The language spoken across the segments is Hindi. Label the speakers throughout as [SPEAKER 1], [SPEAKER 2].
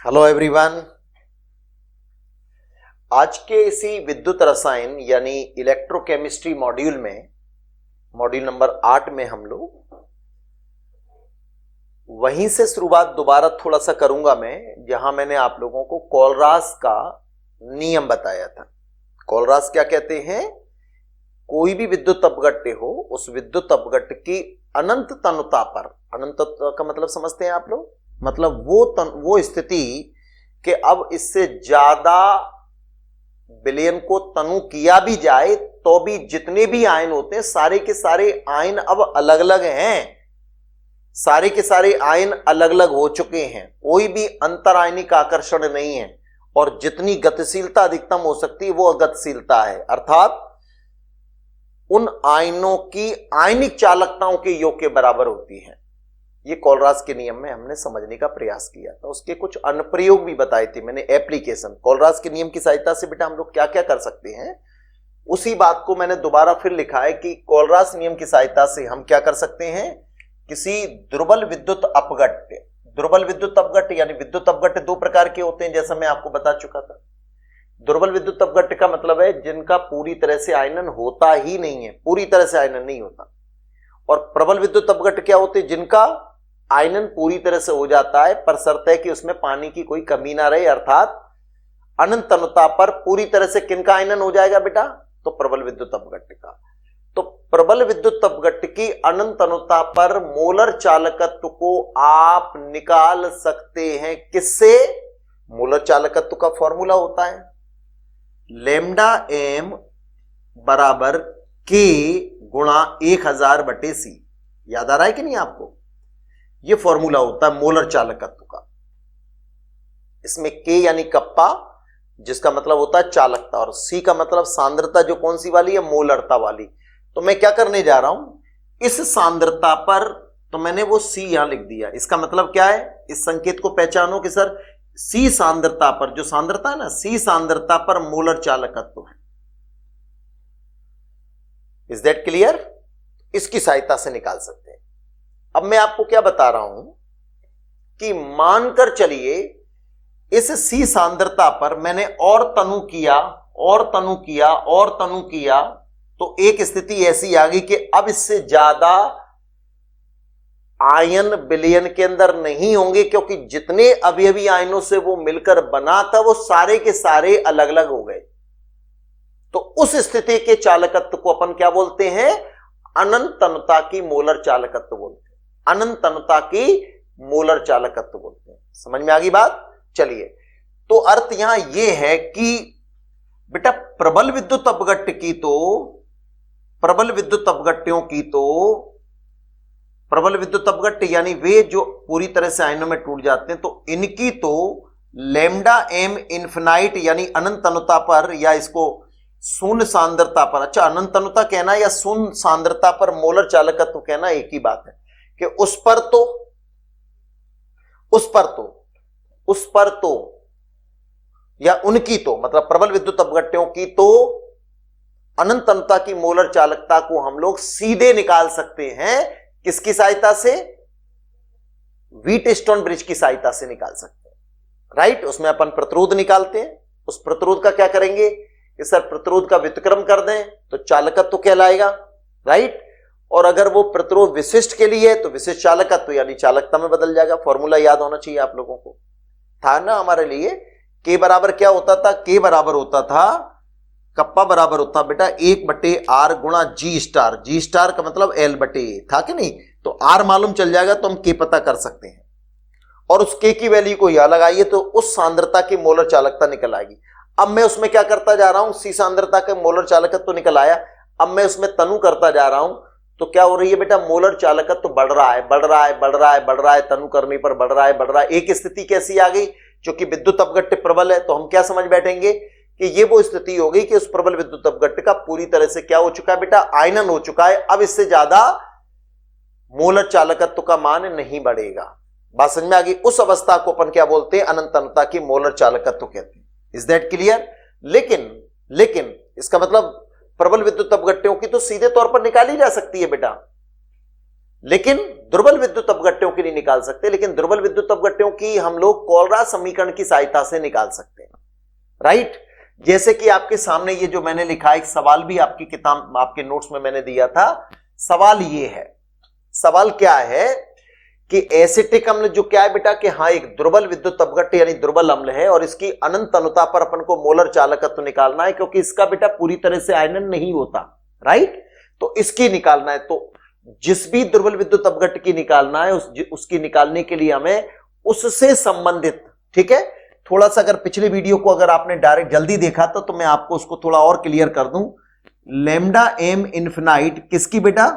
[SPEAKER 1] Hello everyone. आज के इसी विद्युत रसायन यानी इलेक्ट्रोकेमिस्ट्री मॉड्यूल में मॉड्यूल नंबर 8 में हम लोग वहीं से शुरुआत दोबारा थोड़ा सा करूंगा मैं, जहां मैंने आप लोगों को कोलरास का नियम बताया था। कोलरास क्या कहते हैं? कोई भी विद्युत अपघट्य हो, उस विद्युत अपघट्य की अनंत तनुता पर, अनंत का मतलब समझते हैं आप लोग, मतलब वो स्थिति कि अब इससे ज्यादा विलयन को तनु किया भी जाए तो भी जितने भी आयन होते हैं सारे के सारे आयन अब अलग अलग हैं, सारे के सारे आयन अलग अलग हो चुके हैं, कोई भी अंतर आयनिक आकर्षण नहीं है और जितनी गतिशीलता अधिकतम हो सकती है वो गतिशीलता है, अर्थात उन आयनों की आयनिक चालकताओं के योग के बराबर होती है। ये कोलरास के नियम में हमने समझने का प्रयास किया था। उसके कुछ अनुप्रयोग भी बताए थे मैंने, एप्लीकेशन। कोलरास के नियम की सहायता से बेटा हम लोग क्या क्या कर सकते हैं, उसी बात को मैंने दोबारा फिर लिखा है कि कोलरास नियम की सहायता से हम क्या कर सकते हैं, किसी दुर्बल विद्युत अपघट्य, दुर्बल विद्युत अपघट्य यानी विद्युत अपघट्य दो प्रकार के होते हैं जैसा मैं आपको बता चुका था। दुर्बल विद्युत अपघट्य का मतलब है जिनका पूरी तरह से आयनन होता ही नहीं है, पूरी तरह से आयनन नहीं होता। और प्रबल विद्युत अपघट्य क्या होते हैं? जिनका आयनन पूरी तरह से हो जाता है पर शर्त है कि उसमें पानी की कोई कमी ना रहे, अर्थात अनंत तनुता पर पूरी तरह से किनका आयनन हो जाएगा बेटा? तो प्रबल विद्युत अपघट्य का। तो प्रबल विद्युत अपघट्य की अनंत तनुता पर मोलर चालकत्व को आप निकाल सकते हैं किससे? मोलर चालकत्व का फॉर्मूला होता है लैम्डा एम बराबर के गुणा 1000/c। याद आ रहा है कि नहीं आपको? यह फॉर्मूला होता है मोलर चालकत्व का। इसमें के यानी कप्पा, जिसका मतलब होता है चालकता, और सी का मतलब सांद्रता, जो कौन सी वाली है? मोलरता वाली। तो मैं क्या करने जा रहा हूं, इस सांद्रता पर, तो मैंने वो सी यहां लिख दिया। इसका मतलब क्या है? इस संकेत को पहचानो कि सर सी सांद्रता पर, जो सांद्रता है ना, सी सांद्रता पर मोलर चालकत्व है। Is that clear? इसकी सहायता से निकाल सकते हैं। अब मैं आपको क्या बता रहा हूं कि मानकर चलिए इस सी सांद्रता पर मैंने और तनु किया और तनु किया और तनु किया, तो एक स्थिति ऐसी आ गई कि अब इससे ज्यादा आयन विलयन के अंदर नहीं होंगे, क्योंकि जितने अवयवी आयनों से वो मिलकर बना था वो सारे के सारे अलग अलग हो गए। तो उस स्थिति के चालकत्व को अपन क्या बोलते हैं? अनंत तनुता की मोलर चालकत्व बोलते हैं, अनंत तनुता की मोलर चालकत्व बोलते हैं। समझ में आ गई बात? चलिए, तो अर्थ यहां यह है कि बेटा प्रबल विद्युत अपघट्य की तो, प्रबल विद्युत अपघट्यों की तो, प्रबल विद्युत अपघट्य यानी वे जो पूरी तरह से आयनों में टूट जाते हैं, तो इनकी तो लैम्डा एम इन्फिनाइट यानी अनंत तनुता पर, या इसको शून्य सांद्रता पर, अच्छा अनंत तनुता कहना या शून्य सांद्रता पर मोलर चालकत्व कहना एक ही बात है कि उस पर तो या उनकी तो, मतलब प्रबल विद्युत अपघट्यों की तो अनंत तनुता की मोलर चालकता को हम लोग सीधे निकाल सकते हैं। किसकी सहायता से? व्हीटस्टोन ब्रिज की सहायता से निकाल सकते हैं, राइट? उसमें अपन प्रतिरोध निकालते हैं। उस प्रतिरोध का क्या करेंगे कि सर प्रतिरोध का व्युत्क्रम कर दें तो चालकत्व कहलाएगा, राइट? और अगर वो प्रतिरोध विशिष्ट के लिए है तो विशिष्ट चालकत्व यानी चालकता में बदल जाएगा। फॉर्मूला याद होना चाहिए आप लोगों को, था ना हमारे लिए? के बराबर क्या होता था? के बराबर होता था, कप्पा बराबर होता बेटा 1/r गुणा जी स्टार। जी स्टार का मतलब L/A था कि नहीं? तो R मालूम चल जाएगा तो हम के पता कर सकते हैं, और उस के की वैल्यू को यहां लगाइए तो उस सांद्रता की मोलर चालकता निकल आएगी। अब मैं उसमें क्या करता जा रहा हूं, सी सांद्रता का मोलर चालकत्व तो निकल आया, अब मैं उसमें तनु करता जा रहा हूं, तो क्या हो रही है बेटा? मोलर चालकत्व बढ़ रहा है, बढ़ रहा है, बढ़ रहा है, बढ़ रहा है, तनु करने पर बढ़ रहा है, बढ़ रहा है। एक स्थिति कैसी आ गई? क्योंकि विद्युत अपघट्य प्रबल है, तो हम क्या समझ बैठेंगे कि ये वो स्थिति हो गई कि उस प्रबल विद्युत अपघट्य का पूरी तरह से क्या हो चुका है बेटा? आयनन हो चुका है। अब इससे ज्यादा मोलर चालकत्व का मान नहीं बढ़ेगा। बात समझ में आ गई? उस अवस्था को अपन क्या बोलते हैं? अनंत तनुता की मोलर चालकत्व कहते हैं। Is that clear? लेकिन इसका मतलब प्रबल विद्युत अपघट्यों की तो सीधे तौर पर निकाली जा सकती है बेटा, लेकिन दुर्बल विद्युत अपघट्यों की नहीं निकाल सकते। लेकिन दुर्बल विद्युत अपघट्यों की हम लोग कोलराज समीकरण की सहायता से निकाल सकते हैं, राइट। जैसे कि आपके सामने ये जो मैंने लिखा, एक सवाल भी आपकी किताब, आपके नोट्स में मैंने दिया था। सवाल ये है, सवाल क्या है कि एसिटिक अम्ल जो क्या है बेटा, कि हाँ एक दुर्बल विद्युत अपघट्य यानी दुर्बल अम्ल है और इसकी अनंत अनुता पर अपन को मोलर चालकत्व निकालना है, क्योंकि इसका बेटा पूरी तरह से आयनन नहीं होता, राइट। तो इसकी निकालना है। तो जिस भी दुर्बल विद्युत अपघट्य की निकालना है उसकी निकालने के लिए हमें उससे संबंधित, ठीक है, थोड़ा सा अगर पिछले वीडियो को अगर आपने डायरेक्ट जल्दी देखा तो मैं आपको उसको थोड़ा और क्लियर कर दूं। लैम्डा एम इन्फिनाइट किसकी बेटा,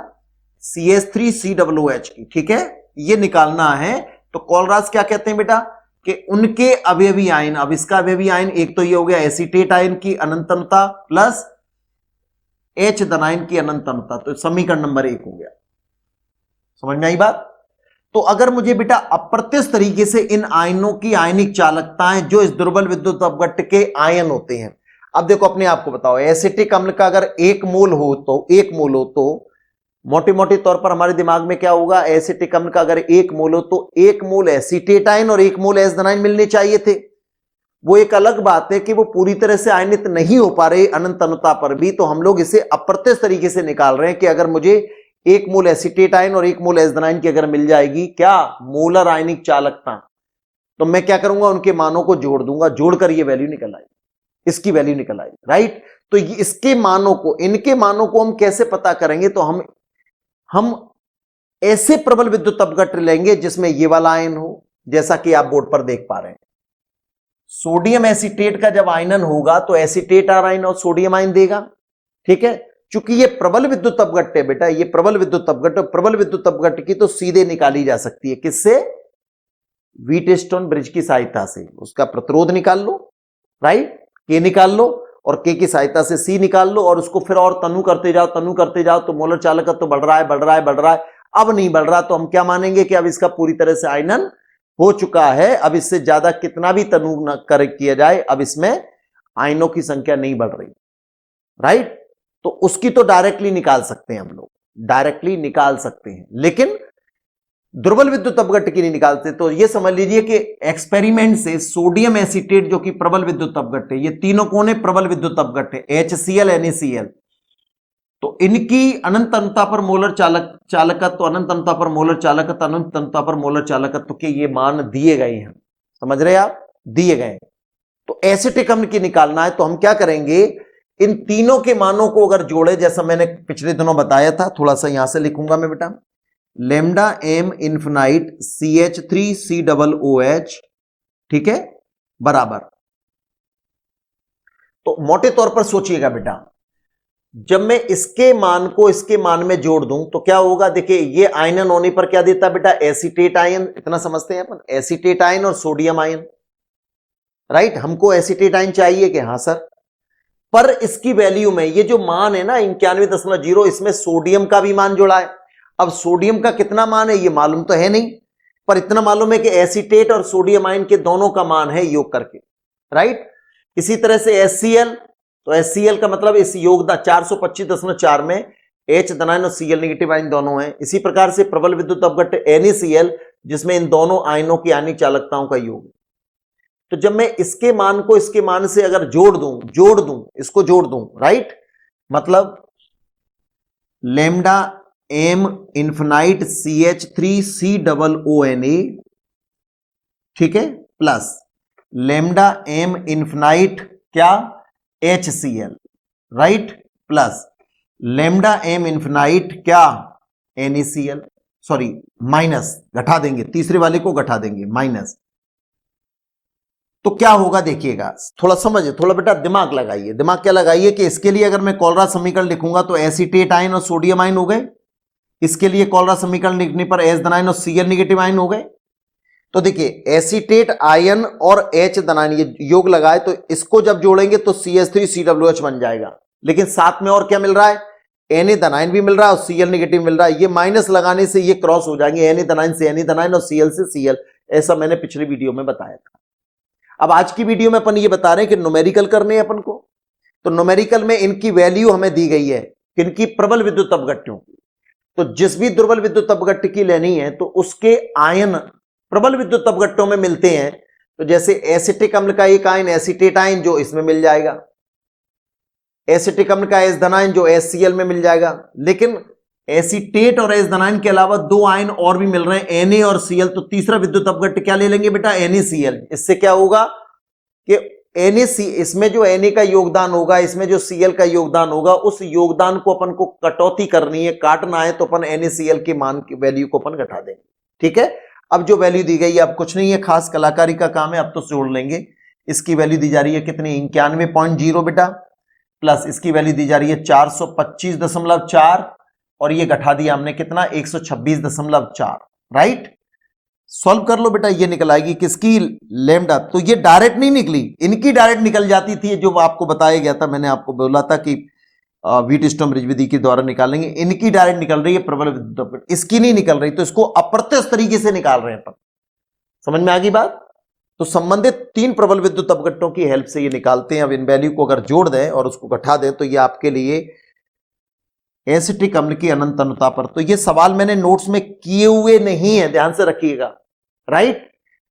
[SPEAKER 1] CH3COOH की, ठीक है, ये निकालना है। तो कोलराज क्या कहते हैं बेटा, कि उनके अवयवी आयन, अब इसका अवयवी आयन एक तो ये हो गया एसीटेट आयन की अनंत अनुता प्लस H धनायन की अनंत अनुता, तो समीकरण नंबर 1 हो गया। समझ में आई बात। तो अगर मुझे बेटा अप्रत्यक्ष तरीके से इन आयनों की आयनिक चालकताएं जो इस दुर्बल विद्युत अपघट्य के आयन होते हैं, अब देखो अपने आप को बताओ, एसिटिक अम्ल का अगर 1 मोल हो तो मोटे मोटे तौर पर हमारे दिमाग में क्या होगा, एसिटिक अम्ल का अगर 1 मोल हो तो 1 मोल एसीटेट आयन और 1 मोल एस धनायन मिलने चाहिए थे। वो एक अलग बात है कि वो पूरी तरह से आयनित नहीं हो पा रहे अनंत अनुता पर भी, तो हम लोग इसे अप्रत्यक्ष तरीके से निकाल रहे हैं कि अगर मुझे 1 मोल एसीटेट आयन और 1 मोल एस धनायन की अगर मिल जाएगी क्या, मोलर आयनिक चालकता, तो मैं क्या करूंगा, उनके मानों को जोड़ दूंगा, जोड़कर ये वैल्यू निकल आएगी, इसकी वैल्यू निकल आएगी, राइट। तो इसके मानों को, इनके मानों को हम कैसे पता करेंगे, तो हम ऐसे प्रबल विद्युत अपघट्य लेंगे जिसमें ये वाला आयन हो, जैसा कि आप बोर्ड पर देख पा रहे हैं। सोडियम एसीटेट का जब आयनन होगा तो एसीटेट आयन और सोडियम आयन देगा, ठीक है। चूंकि ये प्रबल विद्युत अपघट्य है बेटा, ये प्रबल विद्युत अपघट्य, प्रबल विद्युत अपघट्य की तो सीधे निकाली जा सकती है, किससे, व्हीटस्टोन ब्रिज की सहायता से। उसका प्रतिरोध निकाल लो, राइट, के निकाल लो और के की सहायता से सी निकाल लो, और उसको फिर और तनु करते जाओ तो मोलर चालकत्व तो बढ़ रहा है। अब नहीं बढ़ रहा तो हम क्या मानेंगे कि अब इसका पूरी तरह से आयनन हो चुका है, अब इससे ज्यादा कितना भी तनु न कर किया जाए, अब इसमें आयनों की संख्या नहीं बढ़ रही, राइट। तो उसकी तो डायरेक्टली निकाल सकते हैं, हम लोग डायरेक्टली निकाल सकते हैं, लेकिन दुर्बल विद्युत अपघट्य की नहीं निकालते। तो ये समझ लीजिए कि एक्सपेरिमेंट से सोडियम एसीटेट जो कि प्रबल विद्युत अपघट्य, ये तीनों कौन है, प्रबल विद्युत अपघट्य, HCl NaCl, तो इनकी अनंत अनुता पर मोलर चालकत्व, अनंत अनुता पर मोलर चालकत्व, अनंत अनुता पर मोलर चालकत्व के ये मान दिए गए हैं, समझ रहे हैं आप, दिए गए। तो एसिटिक अम्ल की निकालना है तो हम क्या करेंगे, इन तीनों के मानों को अगर जोड़े, जैसा मैंने पिछले दिनों बताया था, थोड़ा सा यहां से लिखूंगा मैं बेटा, लैम्डा एम इन्फिनाइट CH3COOH, ठीक है, बराबर। तो मोटे तौर पर सोचिएगा बेटा, जब मैं इसके मान को इसके मान में जोड़ दूं तो क्या होगा, देखिए ये आयनन होने पर क्या देता बेटा, एसीटेट आयन, इतना समझते हैं अपन, एसीटेट आयन और सोडियम आयन, राइट। हमको एसीटेट आयन चाहिए कि हाँ सर, पर इसकी वैल्यू में ये जो मान है ना 91.0, इसमें सोडियम का भी मान जुड़ा है। अब सोडियम का कितना मान है ये मालूम तो है नहीं, पर इतना मालूम है कि एसीटेट और सोडियम आयन के दोनों का मान है योग करके, राइट। इसी तरह से HCl, तो HCl का मतलब इस योगदान 425.4 में H धनायन और Cl नेगेटिव आयन दोनों हैं। इसी प्रकार से प्रबल विद्युत अपघट्य NaCl, जिसमें इन दोनों आयनों की आयनिक चालकताओं का योग है। तो जब मैं इसके मान को इसके मान से अगर जोड़ दूं इसको जोड़ दूं, राइट, मतलब लैम्डा एम इन्फिनाइट CH3COONA, ठीक है, प्लस लैम्डा एम इन्फिनाइट क्या, HCl, right, plus lambda M infinite क्या, NaCl, सॉरी माइनस, घटा देंगे, तीसरे वाले को घटा देंगे, माइनस। तो क्या होगा देखिएगा, थोड़ा समझिए, थोड़ा बेटा दिमाग लगाइए। दिमाग क्या लगाइए कि इसके लिए अगर मैं कोलराज समीकरण लिखूंगा तो एसीटेट आयन और सोडियम आयन हो गए, इसके लिए कोलराज समीकरण लिखने पर H धनायन और Cl नेगेटिव आयन हो गए। तो देखिए एसीटेट आयन और H धनायन ये योग लगाए तो इसको जब जोड़ेंगे तो CH3COOH बन जाएगा, लेकिन साथ में और क्या मिल रहा है, Na धनायन भी मिल रहा है और Cl नेगेटिव मिल रहा है। ये माइनस लगाने से ये क्रॉस हो जाएंगे, Na धनायन से Na धनायन और Cl से Cl, ऐसा मैंने पिछली वीडियो में बताया था। अब आज की वीडियो में अपन ये बता रहे हैं कि न्यूमेरिकल करने हैं अपन को। तो न्यूमेरिकल में इनकी वैल्यू हमें दी गई है, किनकी, प्रबल विद्युत अपघट्यों की। तो जिस भी दुर्बल विद्युत अपघट्ट की लेनी है तो उसके आयन प्रबल विद्युत अपघट्टों में मिलते हैं। तो जैसे एसिटिक अम्ल का एक आयन एसिटेट आयन जो इसमें मिल जाएगा, एसिटिक अम्ल का एस धनायन जो HCl में मिल जाएगा। लेकिन एसीटेट और एस धनायन के अलावा दो आयन और भी मिल रहे हैं Na और Cl, तो तीसरा विद्युत अपघट्ट क्या ले लेंगे बेटा, NaCl। इससे क्या होगा कि इसमें जो Na का योगदान होगा, इसमें जो Cl का योगदान होगा, उस योगदान को अपन को कटौती करनी है, काटना है, तो अपन NaCl के मान की वैल्यू को अपन घटा देंगे। ठीक है, अब जो वैल्यू दी गई है अब कुछ नहीं है, खास कलाकारी का काम है, अब तो जोड़ लेंगे। इसकी वैल्यू दी जा रही है कितनी, 91.0 बेटा, प्लस इसकी वैल्यू दी जा रही है 425.4 और ये घटा दिया हमने कितना, 126.4। राइट, सॉल्व कर लो बेटा, ये निकल आएगी किसकी, लैम्डा। तो ये डायरेक्ट नहीं निकली, इनकी डायरेक्ट निकल जाती थी, जो आपको बताया गया था, मैंने आपको बोला था कि व्हीटस्टोन ब्रिज विधि के द्वारा निकालेंगे। इनकी डायरेक्ट निकल रही है प्रबल विद्युत अपघट्ट, इसकी नहीं निकल रही, तो इसको अप्रत्यक्ष तरीके से निकाल रहे हैं अपन। समझ में आ गई बात। तो संबंधित तीन प्रबल विद्युत अपघट्टों की हेल्प से ये निकालते हैं। अब इन वैल्यू को अगर जोड़ दें और उसको घटा दें तो ये आपके लिए एसिटिक अम्ल की अनंत अनुता पर, तो ये सवाल मैंने नोट्स में किए हुए नहीं है, ध्यान से रखिएगा। राइट,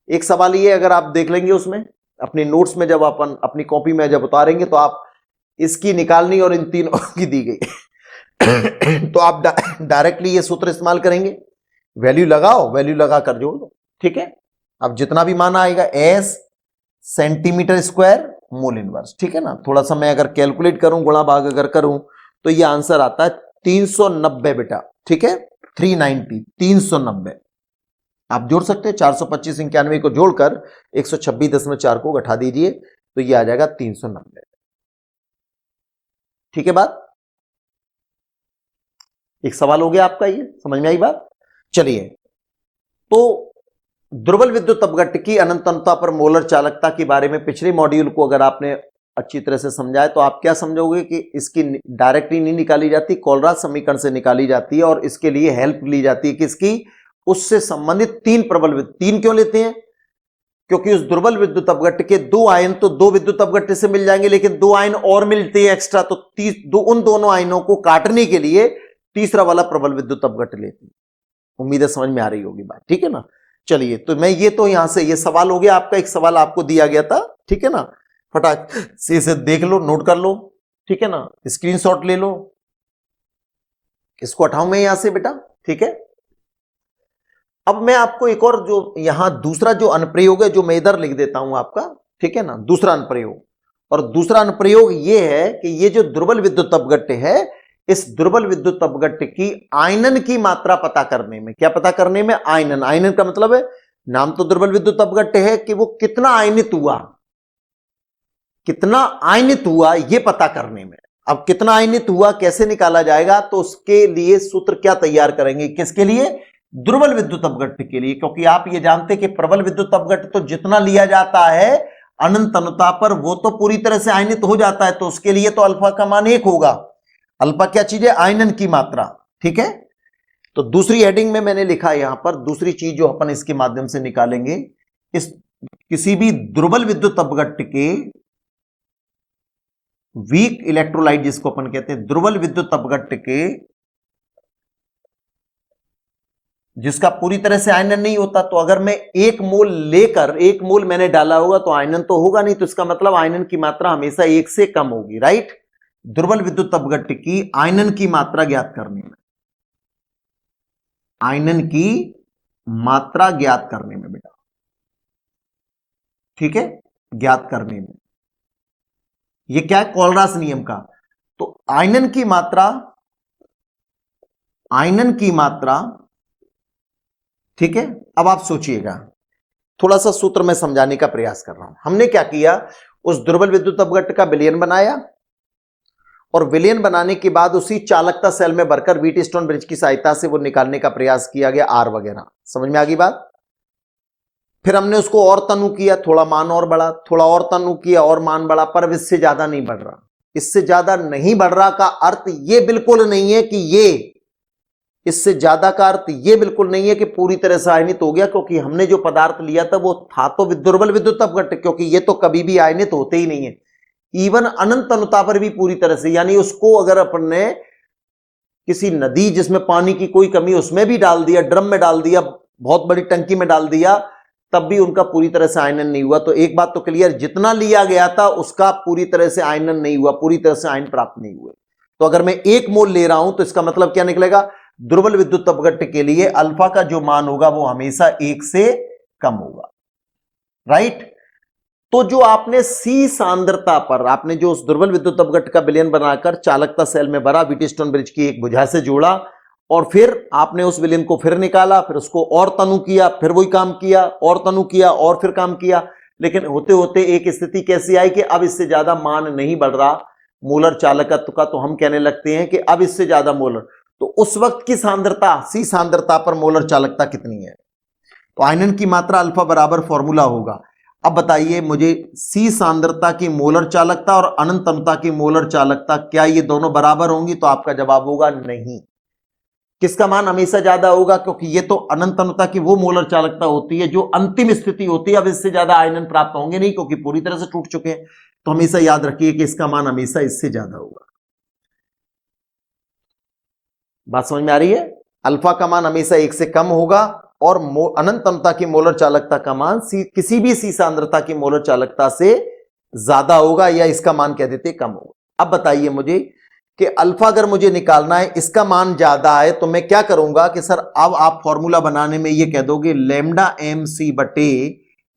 [SPEAKER 1] एक सवाल ये अगर आप देख लेंगे उसमें अपनी नोट्स में, जब अपन अपनी कॉपी में जब उतारेंगे तो आप इसकी निकालनी और इन तीनों की दी गई तो आप डायरेक्टली ये सूत्र इस्तेमाल करेंगे, वैल्यू लगाओ, वैल्यू लगाकर जोड़ दो। ठीक है, अब जितना भी मान आएगा S centimetre square mole inverse. ठीक है ना, थोड़ा सा मैं अगर कैलकुलेट करूं, गुणा भाग अगर करूं, तो ये आंसर आता है 390 बेटा। ठीक है, 390 390 आप जोड़ सकते हैं, 425 91 को जोड़कर 126.4 को घटा दीजिए तो ये आ जाएगा 390। ठीक है बात, एक सवाल हो गया आपका, ये समझ में आई बात। चलिए, तो दुर्बल विद्युत अपघट्ट की अनंत अनुता पर मोलर चालकता के बारे में पिछले मॉड्यूल को अगर आपने अच्छी तरह से समझाए तो आप क्या समझोगे कि इसकी डायरेक्टली नहीं निकाली जाती, कोलराज समीकरण से निकाली जाती है, और इसके लिए हेल्प ली जाती है किसकी, उससे संबंधित तीन प्रबल विद्युत। तीन क्यों लेते हैं, क्योंकि उस दुर्बल विद्युत अपघट्ट के दो आयन तो दो विद्युत अपघट्ट से मिल जाएंगे, लेकिन दो आयन और मिलते हैं एक्स्ट्रा, तो उन दोनों आयनों को काटने के लिए तीसरा वाला प्रबल विद्युत अपघट्ट लेते हैं। उम्मीद है समझ में आ रही होगी बात। ठीक है ना, चलिए, तो मैं ये तो यहां से ये सवाल हो गया आपका, एक सवाल आपको दिया गया था। ठीक है ना, फटाक से इसे देख लो, नोट कर लो। ठीक है ना, स्क्रीनशॉट ले लो, इसको हटाऊं मैं यहां से बेटा। ठीक है, अब मैं आपको एक और जो यहां दूसरा जो अनुप्रयोग है, जो मैं इधर लिख देता हूं आपका। ठीक है ना, दूसरा अनुप्रयोग, और दूसरा अनुप्रयोग ये है कि ये जो दुर्बल विद्युत अपघट्ट है, इस दुर्बल विद्युत अपघट्ट की आयनन की मात्रा पता करने में, क्या पता करने में, आयनन। आयनन का मतलब है, नाम तो दुर्बल विद्युत अपघट्ट है, कि वो कितना आयनित हुआ, कितना आयनित हुआ ये पता करने में। अब कितना आयनित हुआ कैसे निकाला जाएगा, तो उसके लिए सूत्र क्या तैयार करेंगे, किसके लिए, दुर्बल विद्युत अपघट्ट के लिए। क्योंकि आप ये जानते हैं कि प्रबल विद्युत अपघट्ट तो जितना लिया जाता है अनंत अनुता पर, वो तो पूरी तरह से आयनित हो जाता है, तो उसके लिए तो अल्फा का मान 1 होगा। अल्फा क्या चीज है, आयनन की मात्रा। ठीक है, तो दूसरी हेडिंग में मैंने लिखा है यहां पर, दूसरी चीज जो अपन इसके माध्यम से निकालेंगे, इस किसी भी दुर्बल विद्युत अपघट्ट के वीक इलेक्ट्रोलाइट, जिसको अपन कहते हैं दुर्बल विद्युत अपघट्ट के, जिसका पूरी तरह से आयनन नहीं होता, तो अगर मैं 1 मोल लेकर, 1 मोल मैंने डाला होगा तो आयनन तो होगा नहीं, तो इसका मतलब आयनन की मात्रा हमेशा 1 से कम होगी। राइट, दुर्बल विद्युत अपघट्ट की आयनन की मात्रा ज्ञात करने में, आयनन की मात्रा ज्ञात करने में बेटा। ठीक है, ज्ञात करने में, ये क्या है, कोलरास नियम का। तो आयनन की मात्रा, आयनन की मात्रा। ठीक है, अब आप सोचिएगा, थोड़ा सा सूत्र में समझाने का प्रयास कर रहा हूं। हमने क्या किया, उस दुर्बल विद्युत अपघट्ट का विलयन बनाया, और विलयन बनाने के बाद उसी चालकता सेल में भरकर व्हीटस्टोन ब्रिज की सहायता से वो निकालने का प्रयास किया गया, आर वगैरह। समझ में आ गई बात। फिर हमने उसको और तनु किया, थोड़ा मान और बढ़ा, थोड़ा और तनु किया और मान बढ़ा, पर इससे ज्यादा नहीं बढ़ रहा। इससे ज्यादा नहीं बढ़ रहा का अर्थ ये बिल्कुल नहीं है कि ये, इससे ज्यादा का अर्थ ये बिल्कुल नहीं है कि पूरी तरह से आयनित हो गया, क्योंकि हमने जो पदार्थ लिया था वो था तो दुर्बल विद्युत अपघट्ट, क्योंकि ये तो कभी भी आयनित होते ही नहीं है, इवन अनंत अनुता पर भी पूरी तरह से। यानी उसको अगर अपन ने किसी नदी जिसमें पानी की कोई कमी, उसमें भी डाल दिया, ड्रम में डाल दिया, बहुत बड़ी टंकी में डाल दिया, तब भी उनका पूरी तरह से आयनन नहीं हुआ। तो एक बात तो क्लियर, जितना लिया गया था उसका पूरी तरह से आयनन नहीं हुआ, पूरी तरह से आयन प्राप्त नहीं हुए। तो अगर मैं 1 मोल ले रहा हूं तो इसका मतलब क्या निकलेगा, दुर्बल विद्युत अपघट्ट के लिए अल्फा का जो मान होगा वो हमेशा 1 से कम होगा, राइट। तो जो आपने सी सांद्रता पर आपने जो उस दुर्बल विद्युत अपघट्ट का विलयन बनाकर चालकता सेल में भरा, व्हीटस्टोन ब्रिज की एक भुजा से जोड़ा, और फिर आपने उस विलयन को फिर निकाला, फिर उसको और तनु किया, फिर वही काम किया, और तनु किया, और फिर काम किया, लेकिन होते होते एक स्थिति कैसी आई कि अब इससे ज्यादा मान नहीं बढ़ रहा मोलर चालकत्व का, तो हम कहने लगते हैं कि अब इससे ज्यादा मोलर। तो उस वक्त की सांद्रता, सी सांद्रता पर मोलर चालकता कितनी है? तो आयनन की मात्रा अल्फा बराबर फॉर्मूला होगा। अब बताइए मुझे, सी सांद्रता की मोलर चालकता और अनंत अणुता की मोलर चालकता, क्या ये दोनों बराबर होंगी? तो आपका जवाब होगा नहीं। किसका मान हमेशा ज्यादा होगा? क्योंकि ये तो अनंत अणुता की वो मोलर चालकता होती है जो अंतिम स्थिति होती है, अब इससे ज्यादा आयनन प्राप्त होंगे नहीं क्योंकि पूरी तरह से टूट चुके हैं। तो हमेशा याद रखिए कि इसका मान हमेशा इससे ज्यादा होगा। बात समझ में आ रही है? अल्फा का मान हमेशा 1 से कम होगा और अनंत अणुता की मोलर चालकता का मान किसी भी सी सांद्रता की मोलर चालकता से ज्यादा होगा, या इसका मान कह देते कम होगा। अब बताइए मुझे कि अल्फा अगर मुझे निकालना है, इसका मान ज्यादा है, तो मैं क्या करूंगा कि सर अब आप फॉर्मूला बनाने में ये कह दोगे लैम्डा एम सी बटे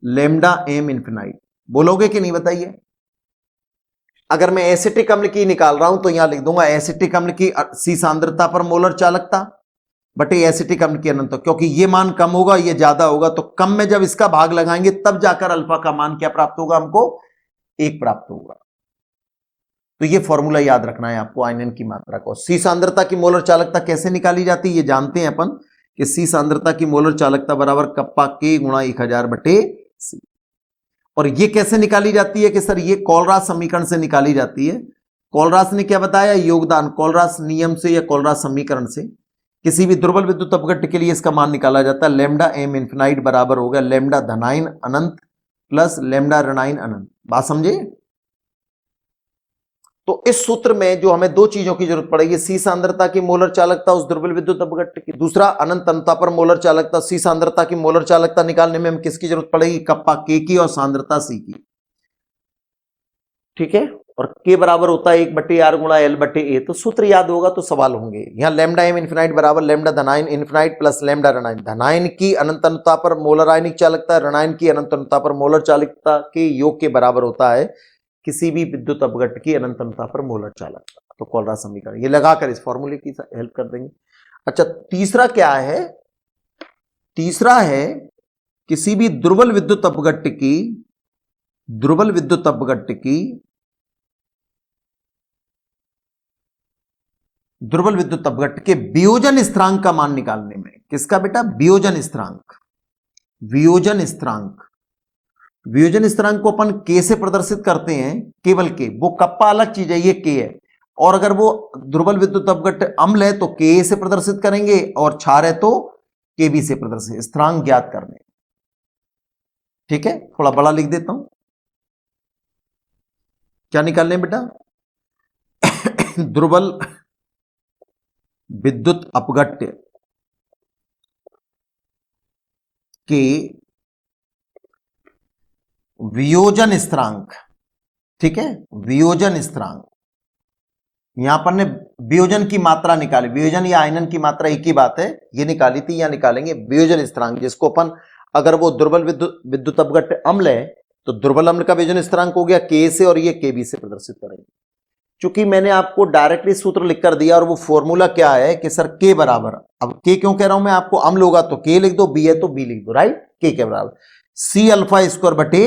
[SPEAKER 1] लैम्डा एम इन्फिनाइट, बोलोगे कि नहीं? बताइए। अगर मैं एसिटिक अम्ल की निकाल रहा हूं तो यहां लिख दूंगा एसिटिक अम्ल की सी सांद्रता पर मोलर चालकता बटे एसिटिक अम्ल की अनंत, क्योंकि ये मान कम होगा, ये ज्यादा होगा, तो कम में जब इसका भाग लगाएंगे तब जाकर अल्फा का मान क्या प्राप्त होगा? हमको 1 प्राप्त होगा। तो ये फॉर्मूला याद रखना है आपको आयनन की मात्रा को। सी सांद्रता की मोलर चालकता कैसे निकाली जाती है ये जानते हैं अपन, कि सी सांद्रता की मोलर चालकता बराबर कप्पा के गुणा 1000 बटे सी। और ये कैसे निकाली जाती है कि सर ये कोलरास समीकरण से निकाली जाती है। कोलरास ने क्या बताया? योगदान कोलरास नियम से या कोलरास समीकरण से किसी भी दुर्बल विद्युत अपघट्ट के लिए इसका मान निकाला जाता है। लैम्डा एम इन्फिनाइट बराबर होगा लैम्डा धनायन अनंत प्लस लैम्डा ऋणायन अनंत। बात समझे? तो इस सूत्र में जो हमें 2 चीजों की जरूरत पड़ेगी, सी सांद्रता की मोलर चालकता उस दुर्बल विद्युत अपघट्ट की, दूसरा अनंत अणुता पर मोलर चालकता। सी सांद्रता की मोलर चालकता निकालने में हमें किसकी जरूरत पड़ेगी? कप्पा के की और सांद्रता सी की, ठीक है। और के बराबर होता है 1/r गुणा l बटे ए। तो सूत्र याद होगा तो सवाल होंगे। यहां लैम्डा एम इन्फिनाइट बराबर लैम्डा धनायन इन्फिनाइट प्लस लैम्डा ऋणायन। धनायन की अनंत अणुता पर मोलर आयनिक चालकता, ऋणायन की अनंत अणुता पर मोलर चालकता के योग के बराबर होता है किसी भी विद्युत अपघट्ट की अनंत अणुता पर मोलर चालकता। तो कोलरास समीकरण ये लगाकर इस फॉर्मूले की हेल्प कर देंगे। अच्छा, तीसरा क्या है? तीसरा है किसी भी दुर्बल विद्युत अपघट्ट के वियोजन स्थिरांक का मान निकालने में। किसका बेटा? वियोजन स्थिरांक। वियोजन स्थिरांक को अपन के से प्रदर्शित करते हैं, केवल के। वो कप्पा अलग चीज है, ये के है। और अगर वो दुर्बल विद्युत अपघट्ट अम्ल है तो के से प्रदर्शित करेंगे, और क्षार है तो के बी से प्रदर्शित। स्थिरांक ज्ञात करने, ठीक है। थोड़ा बड़ा लिख देता हूं। क्या निकालने बेटा? दुर्बल विद्युत अपघट्ट के वियोजन स्थिरांक, ठीक है। वियोजन स्थिरांक, यहां पर ने वियोजन की मात्रा निकाली। वियोजन या आयनन की मात्रा एक ही बात है, ये निकाली थी। यहां निकालेंगे वियोजन स्थिरांक, जिसको अपन अगर वो दुर्बल विद्युत अपघट्ट अम्ल है तो दुर्बल अम्ल का वियोजन स्थिरांक हो गया के से, और ये के बी से प्रदर्शित करेंगे। चूंकि मैंने आपको डायरेक्टली सूत्र लिखकर दिया और वो फॉर्मूला क्या है कि सर के बराबर, अब के क्यों कह रहा हूं मैं आपको? अम्ल होगा तो के लिख दो, बी है तो बी लिख दो, राइट। के बराबर सी अल्फा स्क्वायर बटे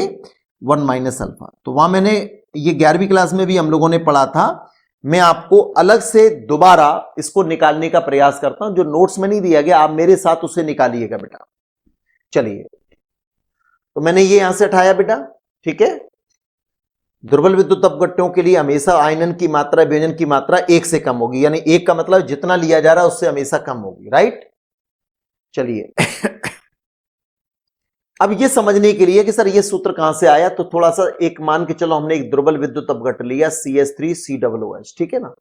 [SPEAKER 1] 1 माइनस अल्फा। तो वहां मैंने ये 11वीं क्लास में भी हम लोगों ने पढ़ा था। मैं आपको अलग से दोबारा इसको निकालने का प्रयास करता हूं, जो नोट्स में नहीं दिया गया आप मेरे साथ उसे निकालिएगा बेटा। चलिए, तो मैंने ये यहां से हटाया बेटा, ठीक है। दुर्बल विद्युत अपघट्टों के लिए हमेशा आयनन की मात्रा वियोजन की मात्रा 1 से कम होगी, यानी 1 का मतलब जितना लिया जा रहा है उससे हमेशा कम होगी, राइट। चलिए अब ये समझने के लिए कि सर ये सूत्र कहां से आया, तो थोड़ा सा एक मान के चलो, हमने एक दुर्बल विद्युत अपघट्ट लिया CH3COOH, ठीक है ना।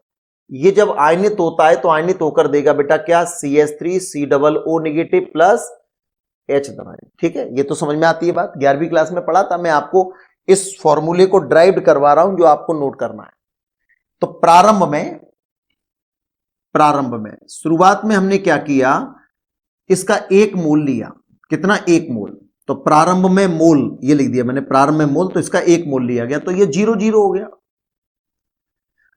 [SPEAKER 1] ये जब आयनित होता है तो आयनित होकर देगा बेटा क्या, CH3COO नेगेटिव प्लस H धनायन। ठीक है, ये तो समझ में आती है बात, 11वीं क्लास में पढ़ा था, मैं आपको इस फॉर्मूले को ड्राइव करवा रहा हूं जो आपको नोट करना है। तो प्रारंभ में शुरुआत में हमने क्या किया, इसका एक मोल लिया, कितना, एक मोल। तो प्रारंभ में मोल ये लिख दिया मैंने, प्रारंभ में मोल, तो इसका एक मोल लिया गया, तो ये 0,0 हो गया।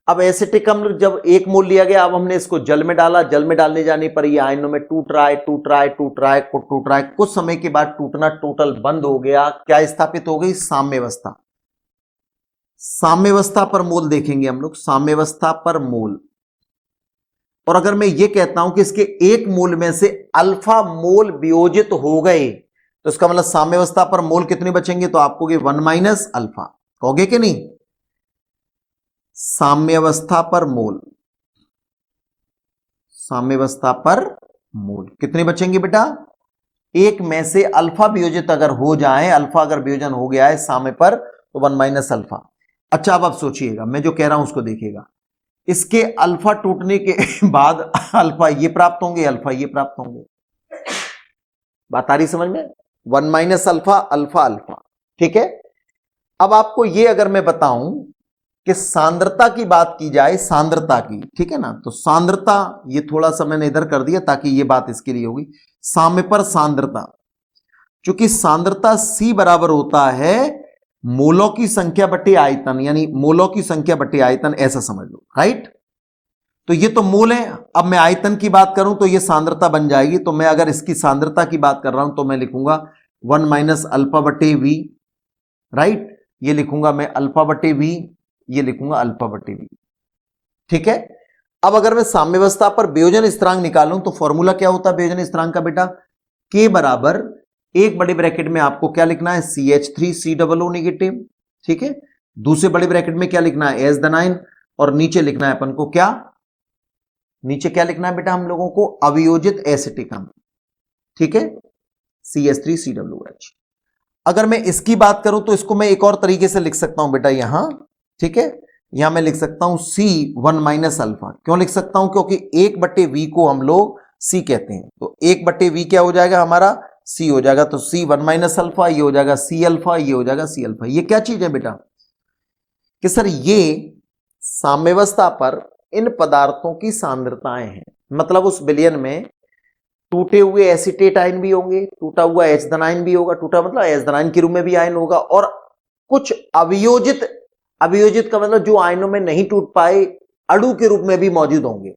[SPEAKER 1] अब एसिटिक अम्ल जब एक मोल लिया गया, अब हमने इसको जल में डाला, जल में डालने जाने पर ये आयनों में टूट रहा है, कुछ समय के बाद टूटना टोटल बंद हो गया। क्या स्थापित हो गई, साम्यावस्था। साम्यावस्था पर मोल देखेंगे हम लोग, साम्यावस्था पर मोल। और अगर मैं ये कहता हूं कि इसके एक मोल में से अल्फा मोल वियोजित हो गए, तो इसका मतलब साम्यावस्था पर मोल कितने बचेंगे, तो आपको 1 माइनस अल्फा कहोगे कि नहीं। साम्यावस्था पर मोल, साम्यावस्था पर मोल कितने बचेंगे बेटा, एक में से अल्फा वियोजित अगर हो जाए, अल्फा अगर वियोजन हो गया है साम्य पर, तो 1 माइनस अल्फा। अच्छा अब आप सोचिएगा, मैं जो कह रहा हूं उसको देखिएगा, इसके अल्फा टूटने के बाद अल्फा ये प्राप्त होंगे, अल्फा ये प्राप्त होंगे। बात आ रही समझ में, 1 माइनस अल्फा, अल्फा अल्फा। ठीक है, अब आपको ये अगर मैं बताऊं कि सांद्रता की बात की जाए, सांद्रता की, ठीक है ना, तो सांद्रता ये थोड़ा सा मैंने इधर कर दिया ताकि ये बात इसके लिए होगी, साम्य पर सांद्रता। चूंकि सांद्रता C बराबर होता है मोलों की संख्या बटे आयतन, यानी मोलों की संख्या बटे आयतन, ऐसा समझ लो, राइट। तो ये तो मोल है, अब मैं आयतन की बात करूं तो ये सांद्रता बन जाएगी। तो मैं अगर इसकी सांद्रता की बात कर रहा हूं तो मैं लिखूंगा 1 माइनस अल्फा बटे V, राइट। ये लिखूंगा मैं अल्फा बटे V, ये लिखूंगा अल्फा बटे V। ठीक है, अब अगर मैं साम्यावस्था पर वियोजन स्थिरांक निकालूं तो फॉर्मूला क्या होता है वियोजन स्थिरांक का बेटा, K बराबर एक बड़े ब्रैकेट में आपको क्या लिखना है, CH3COO नेगेटिव। ठीक है, दूसरे बड़े ब्रैकेट में क्या लिखना है, H धनायन, और नीचे लिखना है अपन को क्या, नीचे क्या लिखना है बेटा हम लोगों को, अवियोजित एसिटिक अम्ल। ठीक है, CH3COOH। अगर मैं इसकी बात करूं तो इसको मैं एक और तरीके से लिख सकता हूं बेटा यहां। ठीक है, यहां मैं लिख सकता हूं C1 माइनस अल्फा। क्यों लिख सकता हूं, क्योंकि 1/V को हम लोग C कहते हैं, तो 1/V क्या हो जाएगा हमारा, C हो जाएगा। तो C1 माइनस अल्फा, ये हो जाएगा C अल्फा, ये हो जाएगा C अल्फा। ये क्या चीज है बेटा, कि सर ये साम्यावस्था पर इन पदार्थों की सांद्रताएं हैं। मतलब उस विलयन में टूटे हुए एसीटेट आयन भी होंगे, टूटा हुआ H धनायन भी होगा, टूटा मतलब H धनायन के रूप में भी आयन होगा, और कुछ अवियोजित, अवियोजित का मतलब जो आयनों में नहीं टूट पाए, अणु के रूप में भी मौजूद होंगे।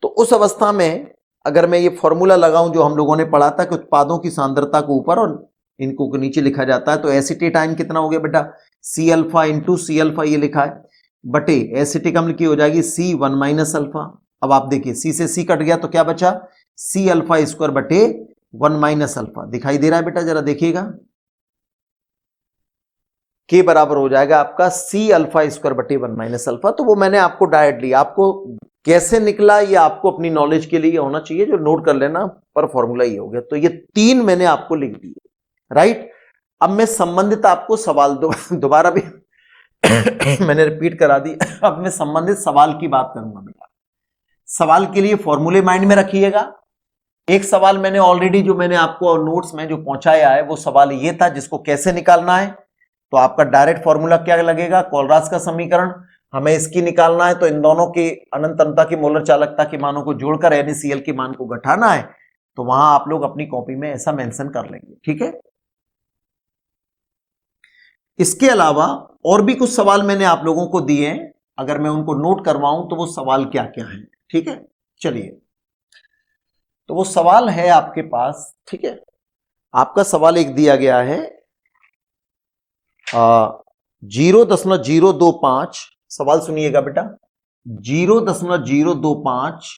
[SPEAKER 1] तो उस अवस्था में अगर मैं ये फॉर्मूला लगाऊं जो हम लोगों ने पढ़ा था कि उत्पादों की सांद्रता को ऊपर और इनको नीचे लिखा जाता है, तो एसीटेट आयन कितना हो गया बेटा, C alpha into C alpha, ये लिखा है, बटे एसिटिक अम्ल की हो जाएगी C1 माइनस अल्फा। अब आप देखिए C से C कट गया तो क्या बचा, C अल्फा स्क्वायर बटे 1 माइनस अल्फा। दिखाई दे रहा है बेटा, जरा देखिएगा, K बराबर हो जाएगा आपका C अल्फा स्क्वायर बटे 1 माइनस अल्फा। तो वो मैंने आपको डायरेक्टली, आपको कैसे निकला ये आपको अपनी नॉलेज के लिए होना चाहिए, जो नोट कर लेना, पर फॉर्मूला ये हो गया। तो ये 3 मैंने आपको लिख दिए, राइट। अब मैं संबंधित आपको सवाल दोबारा भी मैंने रिपीट करा दी। अब मैं संबंधित सवाल की बात करूंगा बेटा। सवाल के लिए फॉर्मूले माइंड में रखिएगा। एक सवाल मैंने ऑलरेडी, जो मैंने आपको नोट्स में जो पहुंचाया है, वो सवाल ये था जिसको कैसे निकालना है। तो आपका डायरेक्ट फॉर्मूला क्या लगेगा, कोलरास का समीकरण। हमें इसकी निकालना है तो इन दोनों की अनंत अनंतता की मोलर चालकता के मानों को जोड़कर NaCl के मान को घटाना है। तो वहां आप लोग अपनी कॉपी में ऐसा मेंशन कर लेंगे, ठीक है। इसके अलावा और भी कुछ सवाल मैंने आप लोगों को दिए हैं, अगर मैं उनको नोट करवाऊं तो वो सवाल क्या क्या है, ठीक है। चलिए, तो वो सवाल है आपके पास, ठीक है। आपका सवाल एक दिया गया है 0.025, सवाल सुनिएगा बेटा, 0.025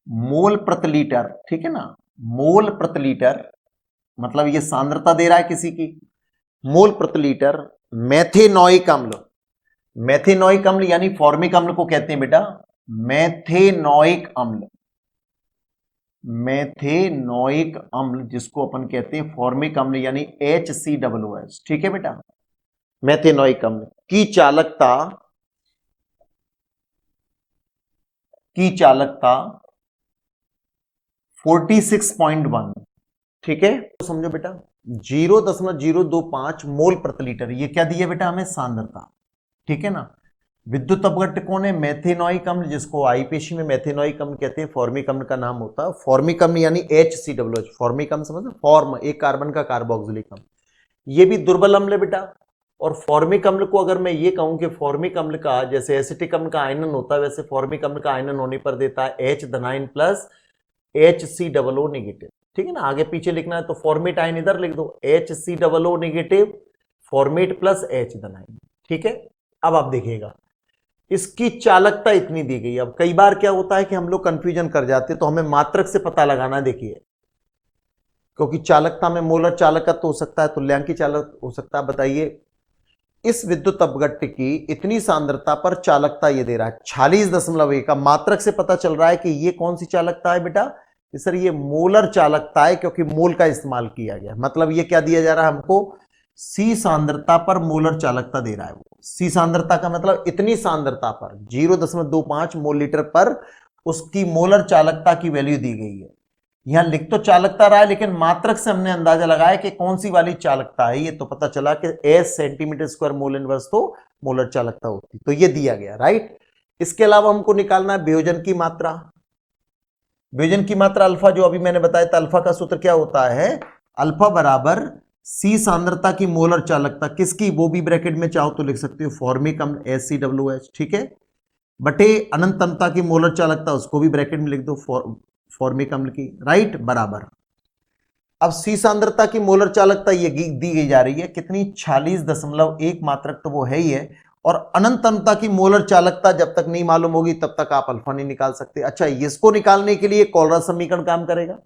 [SPEAKER 1] मोल प्रति लीटर, ठीक है ना। मोल प्रति लीटर मतलब ये सांद्रता दे रहा है किसी की, मोल प्रति लीटर मेथेनॉइक अम्ल। मेथेनॉइक अम्ल यानी फॉर्मिक अम्ल को कहते हैं बेटा मेथेनॉइक अम्ल। मेथेनॉइक अम्ल जिसको अपन कहते हैं फॉर्मिक अम्ल यानी HCOOH, ठीक है बेटा। मेथेनॉइक अम्ल की चालकता की चालकता 46.1, ठीक है। तो समझो बेटा 0.025 मोल प्रति लीटर, ये क्या दिया बेटा हमें, सांद्रता, ठीक है ना। विद्युत अपघट्ट कौन है, मेथेनॉइक अम्ल, जिसको आईपीसी में मेथेनॉइक अम्ल कहते हैं, फॉर्मिक अम्ल का नाम होता है। फॉर्मिक अम्ल यानी HCOH, फॉर्मिक अम्ल समझ, फॉर्म एक कार्बन का कार्बोक्सिलिक अम्ल, ये भी दुर्बल अम्ल है बेटा। और फॉर्मिक अम्ल को अगर मैं ये कहूं कि फॉर्मिक अम्ल का जैसे एसिटिक अम्ल का आयनन होता है, वैसे फॉर्मिक अम्ल का आयनन होने पर देता है H- प्लस HCOO नेगेटिव, ठीक है ना। आगे पीछे लिखना है तो फॉर्मेट आयन इधर लिख दो, HCOO negative format plus H-, ठीक है। अब आप देखिएगा इसकी चालकता इतनी दी गई। अब कई बार क्या होता है कि हम लोग कंफ्यूजन कर जाते हैं, तो हमें मात्रक से पता लगाना है। देखिए क्योंकि चालकता में मोलर चालकत्व हो सकता है, तुल्यांकी चालक हो सकता है। बताइए इस विद्युत अपघट्ट की इतनी सांद्रता पर चालकता ये दे रहा है 46.1 का, मात्रक से पता चल रहा है कि ये कौन सी चालकता है बेटा, सर ये मोलर चालकता है, क्योंकि मोल का इस्तेमाल किया गया। मतलब ये क्या दिया जा रहा है हमको, सी सांद्रता पर मोलर चालकता दे रहा है। वो सी सांद्रता का मतलब इतनी सांद्रता पर 0.25 मोल लीटर पर उसकी मोलर चालकता की वैल्यू दी गई है। यहां लिख तो चालकता रहा है, लेकिन मात्रक से हमने अंदाजा लगाया कि कौन सी वाली चालकता है। ये तो पता चला कि S centimetre square mole inverse तो मोलर चालकता होती, तो ये दिया गया, राइट। इसके अलावा हमको निकालना है वियोजन की मात्रा। वियोजन की मात्रा अल्फा, जो अभी मैंने बताया था, अल्फा का सूत्र क्या होता है, अल्फा बराबर सी सांद्रता की मोलर चालकता किसकी, वो भी ब्रैकेट में चाहो तो लिख सकते हो, फॉर्मिक अम्ल HCOH, ठीक है, बटे अनंतता की मोलर चालकता, उसको भी ब्रैकेट में लिख दो, फॉर्मिक अम्ल की, राइट, बराबर। अब सी सांद्रता की मोलर चालकता ये दी गई जा रही है कितनी, 46.1 मात्रक तो वो है ही है। और अनंतता की मोलर चालकता जब तक नहीं मालूम होगी तब तक आप अल्फा नहीं निकाल सकते। अच्छा, इसको निकालने के लिए कोलराज समीकरण काम करेगा।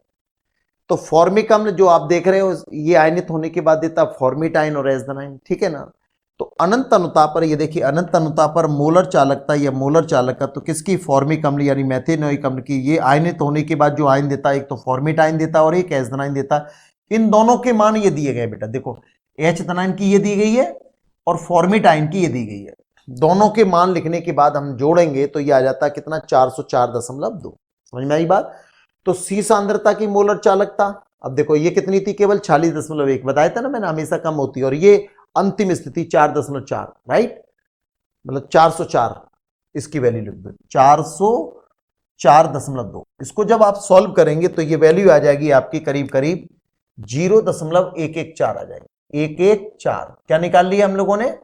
[SPEAKER 1] तो फॉर्मिक अम्ल जो आप देख रहे हो ये आयनित होने के बाद देता फॉर्मिट आयन और एस-, ठीक है ना। तो अनंत अनुता पर ये देखिए, अनंत अनुता पर मोलर चालकता या मोलर चालकता तो किसकी, फॉर्मिक अम्ल यानी मेथेनोइक अम्ल की। ये आयनित होने के बाद जो आयन देता है, एक तो फॉर्मिट आयन देता है और एक एस-, देता है। इन दोनों के मान ये दिए गए बेटा, देखो H- की ये दी गई है और फॉर्मिट आयन की ये दी गई है। दोनों के मान लिखने के बाद हम जोड़ेंगे तो ये आ जाता है कितना, 404.2। समझ में आई बात। तो सी सांद्रता की मोलर चालकता, अब देखो ये कितनी थी, केवल 46.1, बताया था ना मैंने, हमेशा कम होती है। और ये अंतिम स्थिति 4.4, राइट, मतलब 404, इसकी वैल्यू लिख दो 404.2। इसको जब आप सॉल्व करेंगे तो ये वैल्यू आ जाएगी आपकी करीब करीब 0.114 आ जाएगी, 114। क्या निकाल लिया हम लोगों ने,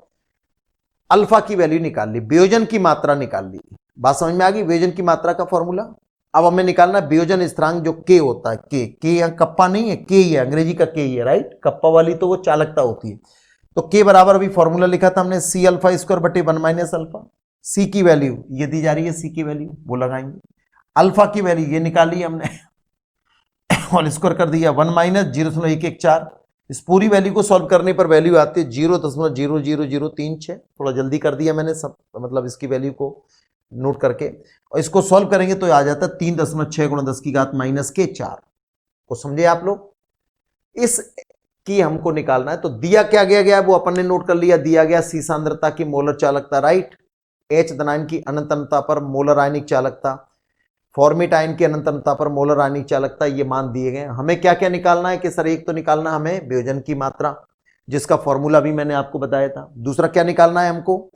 [SPEAKER 1] अल्फा की वैल्यू निकाल ली, वियोजन की मात्रा निकाल ली। बात समझ में आ गई, वियोजन की मात्रा का फॉर्मूला। अब हमें निकालना वियोजन स्थिरांक, जो के होता है, के यहां कप्पा नहीं है, के ही है, अंग्रेजी का के ही है, राइट। कप्पा वाली तो वो चालकता होती है। तो के बराबर अभी फॉर्मूला लिखा था हमने, सी अल्फा स्क्वायर बटे 1 माइनस अल्फा। सी की वैल्यू ये दी जा रही है, सी की वैल्यू वो लगाएंगे, अल्फा की वैल्यू ये निकाली हमने और स्क्वायर कर दिया 1 माइनस 0.114। इस पूरी वैल्यू को सॉल्व करने पर वैल्यू आती है 0.00036। थोड़ा जल्दी कर दिया मैंने सब, मतलब इसकी वैल्यू को नोट करके, और इसको सॉल्व करेंगे तो आ जाता है 3.6 × 10⁻⁴ को। समझे आप लोग, इस की हमको निकालना है। तो दिया क्या गया वो अपन ने नोट कर लिया, दिया गया सी सांद्रता की मोलर चालकता, राइट, H- की अनंतता पर मोलर आयनिक चालकता, फॉर्मिट आयन की अनंतता पर मोलर आयनिक चालकता, ये मान दिए गए। हमें क्या क्या निकालना है कि सर, एक तो निकालना हमें वियोजन की मात्रा, जिसका फॉर्मूला भी मैंने आपको बताया था। दूसरा क्या निकालना है हमको,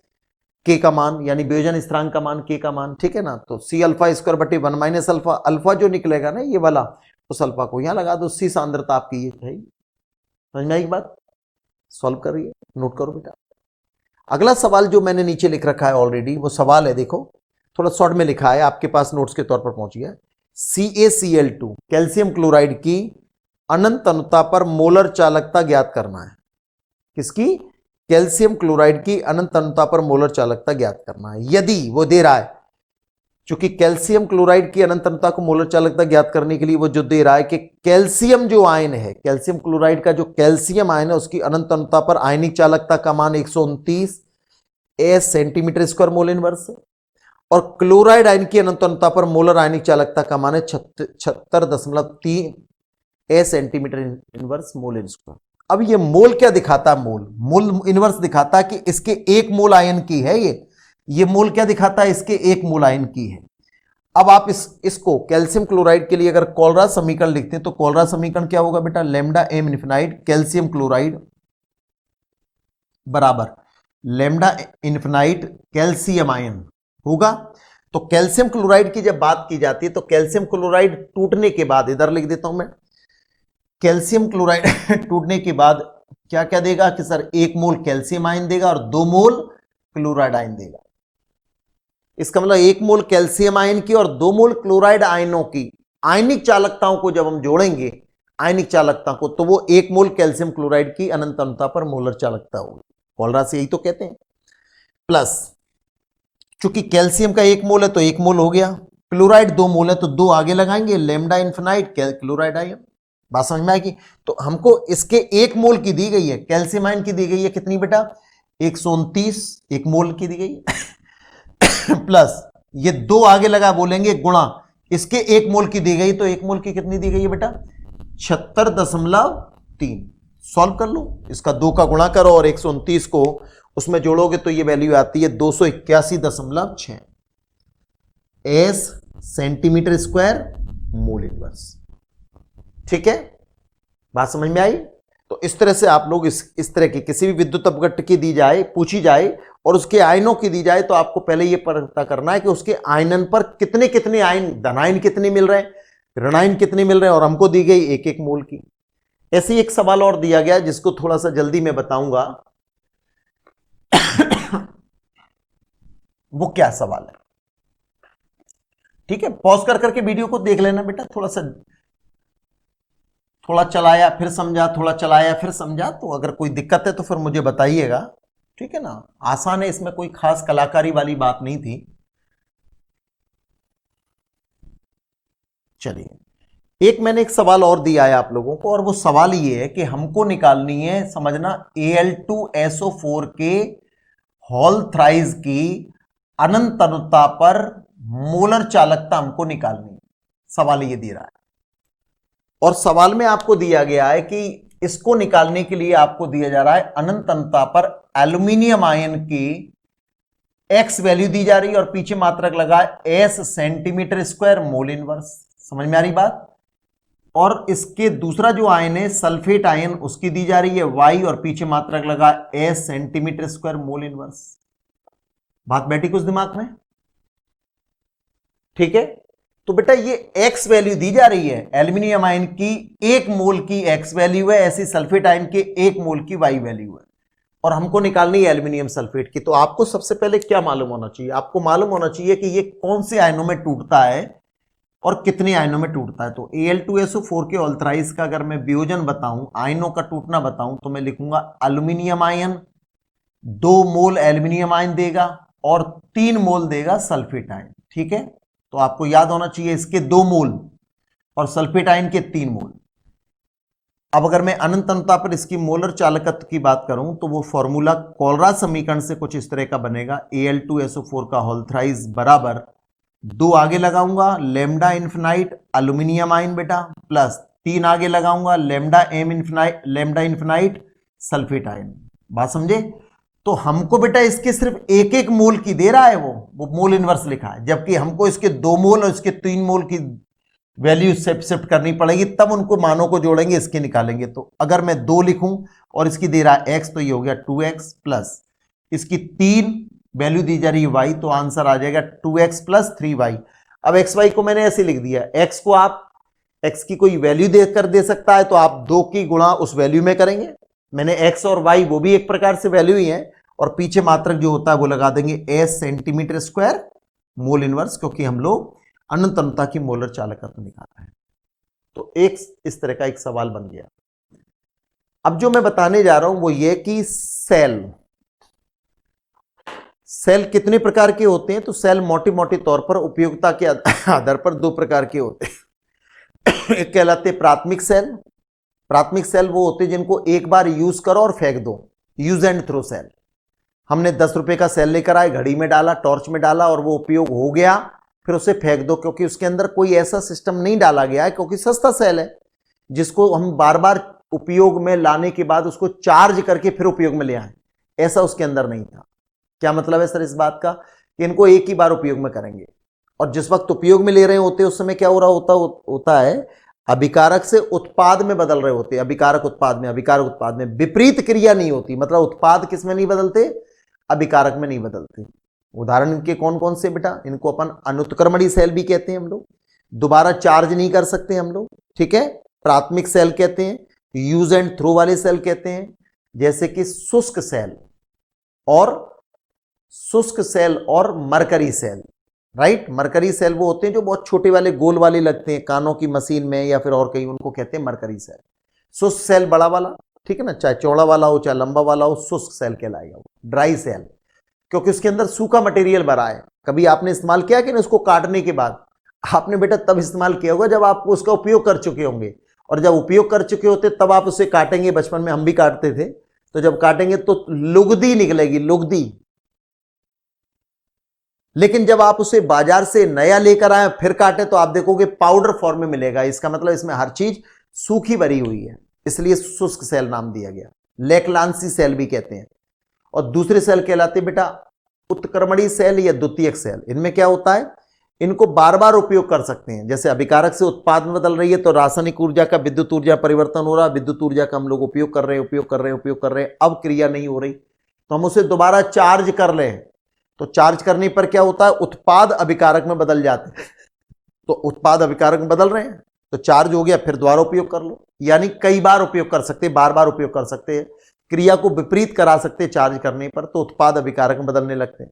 [SPEAKER 1] के का मान, यानी वियोजन स्थिरांक का मान, के का मान, ठीक है ना। तो सी अल्फा स्क्वायर बटे 1 माइनस अल्फा, अल्फा जो निकलेगा ना ये वाला, उस अल्फा को यहां लगा दो, सी सांद्रता आपकी ये है। समझ में आई बात, सॉल्व करिए, नोट करो बेटा। अगला सवाल जो मैंने नीचे लिख रखा है ऑलरेडी, वो सवाल है, देखो थोड़ा शॉर्ट में लिखा है, आपके पास नोट्स के तौर पर पहुंच गया। CaCl2 कैल्शियम क्लोराइड की अनंत अनुता पर मोलर चालकता ज्ञात करना है। किसकी, कैल्शियम क्लोराइड की अनंत अनुता पर मोलर चालकता ज्ञात करना है। यदि वो दे रहा है, चूंकि कैल्शियम क्लोराइड की अनंत अनुता को मोलर चालकता ज्ञात करने के लिए वो जो दे रहा है कि कैल्शियम जो आयन है, कैल्शियम क्लोराइड का जो कैल्शियम आयन है, उसकी अनंत अनुता पर आयनिक चालकता का मान 129 सेंटीमीटर स्क्वायर मोल इनवर्स है, और क्लोराइड आयन की अनंत अनुता पर मोलर आयनिक चालकता का मान है 76.3 centimetre inverse mole in square. अब ये मोल क्या दिखाता है, मोल इनवर्स दिखाता है कि इसके 1 मोल आयन की है, ये मोल क्या दिखाता है, इसके 1 मोल आयन की है। अब आप इसको कैल्शियम क्लोराइड के लिए अगर कोलराज समीकरण लिखते हैं तो कोलराज समीकरण क्या होगा बेटा, lambda M infinite calcium chloride बराबर लैम्डा इन्फिनाइट कैल्शियम आयन होगा। तो कैल्शियम क्लोराइड की जब बात की जाती है तो कैल्शियम क्लोराइड टूटने के बाद, इधर लिख देता हूं मैं, कैल्शियम क्लोराइड टूटने के बाद क्या क्या देगा कि सर 1 मोल कैल्शियम आयन देगा और 2 मोल क्लोराइड आयन देगा। इसका मतलब 1 मोल कैल्शियम आयन की और 2 मोल क्लोराइड आयनों की आयनिक चालकताओं को जब हम जोड़ेंगे, आयनिक चालकता को, तो वो 1 मोल कैल्शियम क्लोराइड की अनंत अनुता पर मोलर चालकता होगी। कोलराज से यही तो कहते हैं। प्लस चूंकि कैल्शियम का 1 मोल है तो 1 मोल हो गया, क्लोराइड 2 मोल है तो 2 आगे लगाएंगे, लैम्डा इन्फिनाइट क्लोराइड आयन। बात समझ में आएगी। तो हमको इसके 1 मोल की दी गई है, कैल्शियम आयन की दी गई है कितनी बेटा, 129 1 मोल की दी गई प्लस ये 2 आगे लगा बोलेंगे गुणा इसके 1 मोल की दी गई, तो 1 मोल की कितनी दी गई है बेटा, 76.3। सॉल्व कर लो, इसका 2 का गुणा करो और 129 को उसमें जोड़ोगे तो ये वैल्यू आती है 281.6 S centimetre square mole inverse. ठीक है, बात समझ में आई। तो इस तरह से आप लोग इस तरह की किसी भी विद्युत अपघट्ट की दी जाए, पूछी जाए और उसके आयनों की दी जाए, तो आपको पहले यह पता करना है कि उसके आयनन पर कितने कितने आयन, धनायन कितने मिल रहे हैं, ऋणायन कितने मिल रहे हैं, और हमको दी गई 1-1 मोल की। ऐसे ही एक सवाल और दिया गया जिसको थोड़ा सा जल्दी मैं बताऊंगा वो क्या सवाल है। ठीक है, पॉज कर करके वीडियो को देख लेना बेटा, थोड़ा चलाया फिर समझा, थोड़ा चलाया फिर समझा। तो अगर कोई दिक्कत है तो फिर मुझे बताइएगा, ठीक है ना। आसान है, इसमें कोई खास कलाकारी वाली बात नहीं थी। चलिए, एक मैंने एक सवाल और दिया है आप लोगों को, और वो सवाल ये है कि हमको निकालनी है, समझना, Al2SO4 के होल थ्राइस की अनंत अनुता पर मोलर चालकता हमको निकालनी है। सवाल ये दे रहा है, और सवाल में आपको दिया गया है कि इसको निकालने के लिए आपको दिया जा रहा है अनंत अनुता पर एल्यूमिनियम आयन की एक्स वैल्यू दी जा रही है और पीछे मात्रक लगा है S centimetre square mole inverse. समझ में आ रही बात। और इसके दूसरा जो आयन है सल्फेट आयन, उसकी दी जा रही है वाई और पीछे मात्रक लगा S centimetre square mole inverse. बात बैठी कुछ दिमाग में। ठीक है, तो बेटा ये एक्स वैल्यू दी जा रही है एल्यूमिनियम आयन की, 1 मोल की एक्स वैल्यू है, ऐसी सल्फेट आयन के 1 मोल की वाई वैल्यू है, और हमको निकालनी है एल्यूमिनियम सल्फेट की। तो आपको सबसे पहले क्या मालूम होना चाहिए, आपको मालूम होना चाहिए कि ये कौन से आयनों में टूटता है और कितने आयनों में टूटता है। तो Al2SO4 के ऑल्थराइज का अगर मैं वियोजन बताऊं, आयनों का टूटना बताऊं, तो मैं लिखूंगा एल्यूमिनियम आयन 2 मोल एल्यूमिनियम आयन देगा और 3 मोल देगा सल्फेट आयन। ठीक है, तो आपको याद होना चाहिए इसके 2 मोल और सल्फेट आयन के 3 मोल। अब अगर मैं अनंत अनुता पर इसकी मोलर चालकत्व की बात करूं तो वो फॉर्मूला कोलराज समीकरण से कुछ इस तरह का बनेगा, Al2SO4 का होल थ्राइस बराबर 2 आगे लगाऊंगा लैम्डा इन्फिनाइट एल्यूमिनियम आयन बेटा, प्लस 3 आगे लगाऊंगा लैम्डा इन्फिनाइट सल्फेट आयन। बात समझे। तो हमको बेटा इसके सिर्फ 1-1 मोल की दे रहा है, वो मोल इनवर्स लिखा है, जबकि हमको इसके 2 मोल और इसके 3 मोल की वैल्यू शिफ्ट करनी पड़ेगी, तब उनको मानों को जोड़ेंगे, इसके निकालेंगे। तो अगर मैं 2 लिखूं और इसकी दे रहा है x, तो ये हो गया 2x प्लस इसकी 3 वैल्यू दी जा रही है y, तो आंसर आ जाएगा 2x प्लस 3y। अब xy को मैंने ऐसे लिख दिया, x को आप x की कोई वैल्यू देकर दे सकता है, तो आप 2 की गुणा उस वैल्यू में करेंगे। मैंने x और y वो भी एक प्रकार से वैल्यू ही है, और पीछे मात्रक जो होता है वो लगा देंगे S centimetre square mole inverse, क्योंकि हम लोग अनंत अनुता की मोलर चालकत्व निकाल रहे हैं। तो एक इस तरह का एक सवाल बन गया। अब जो मैं बताने जा रहा हूं वो ये कि सेल कितने प्रकार के होते हैं। तो सेल मोटे मोटे तौर पर उपयोगिता के आधार पर 2 प्रकार के होते हैं। एक कहलाते प्राथमिक सेल। प्राथमिक सेल वो होते हैं जिनको एक बार यूज करो और फेंक दो, यूज एंड थ्रो सेल। हमने 10 रुपए का सेल लेकर आए, घड़ी में डाला, टॉर्च में डाला और वो उपयोग हो गया, फिर उसे फेंक दो, क्योंकि उसके अंदर कोई ऐसा सिस्टम नहीं डाला गया है, क्योंकि सस्ता सेल है जिसको हम बार बार उपयोग में लाने के बाद उसको चार्ज करके फिर उपयोग में ले आए, ऐसा उसके अंदर नहीं था। क्या मतलब है सर इस बात का, कि इनको एक ही बार उपयोग में करेंगे। और जिस वक्त उपयोग में ले रहे होते हैं उस समय क्या हो रहा होता है, अभिकारक से उत्पाद में बदल रहे होते हैं। अभिकारक उत्पाद में विपरीत क्रिया नहीं होती, मतलब उत्पाद किस में नहीं बदलते, अभिकारक में नहीं बदलते। उदाहरण इनके कौन कौन से बेटा, इनको अपन अनुत्क्रमणी सेल भी कहते हैं हम लोग, दोबारा चार्ज नहीं कर सकते हम लोग, ठीक है, प्राथमिक सेल कहते हैं, यूज एंड थ्रो वाले सेल कहते हैं, जैसे कि शुष्क सेल और mercury cell, right. Mercury cell वो होते हैं जो बहुत छोटे वाले गोल वाले लगते हैं कानों की मशीन में या फिर और कहीं, उनको कहते हैं मरकरी सेल। शुष्क सेल बड़ा वाला, ठीक है ना, चाहे चौड़ा वाला हो चाहे लंबा वाला हो, शुष्क सेल कहलाएगा वो। ड्राई सेल, क्योंकि उसके अंदर सूखा मटेरियल भरा है। कभी आपने इस्तेमाल किया कि नहीं उसको काटने के बाद, आपने बेटा तब इस्तेमाल किया होगा जब आप उसका उपयोग कर चुके होंगे, और जब उपयोग कर चुके होते तब आप उसे काटेंगे। बचपन में हम भी काटते थे, तो जब काटेंगे तो लुगदी निकलेगी, लुगदी। लेकिन जब आप उसे बाजार से नया लेकर आए फिर काटे तो आप देखोगे पाउडर फॉर्म में मिलेगा। इसका मतलब इसमें हर चीज सूखी भरी हुई है, इसलिए शुष्क सेल नाम दिया गया। लेकलांसी सेल भी कहते हैं। और दूसरे सेल कहलाते बेटा उत्क्रमणी सेल या द्वितीयक सेल। इनमें क्या होता है, इनको बार बार उपयोग कर सकते हैं। जैसे अभिकारक से उत्पाद में बदल रही है तो रासायनिक ऊर्जा का विद्युत ऊर्जा परिवर्तन हो रहा है, विद्युत ऊर्जा का हम लोग उपयोग कर रहे हैं, अब क्रिया नहीं हो रही तो हम उसे दोबारा चार्ज कर लें, तो चार्ज करने पर क्या होता है, उत्पाद अभिकारक में बदल जाते हैं। तो उत्पाद अभिकारक में बदल रहे हैं तो चार्ज हो गया, फिर दोबारा उपयोग कर लो। यानी कई बार उपयोग कर सकते हैं, बार बार उपयोग कर सकते हैं, क्रिया को विपरीत करा सकते हैं चार्ज करने पर, तो उत्पाद अभिकारक में बदलने लगते हैं।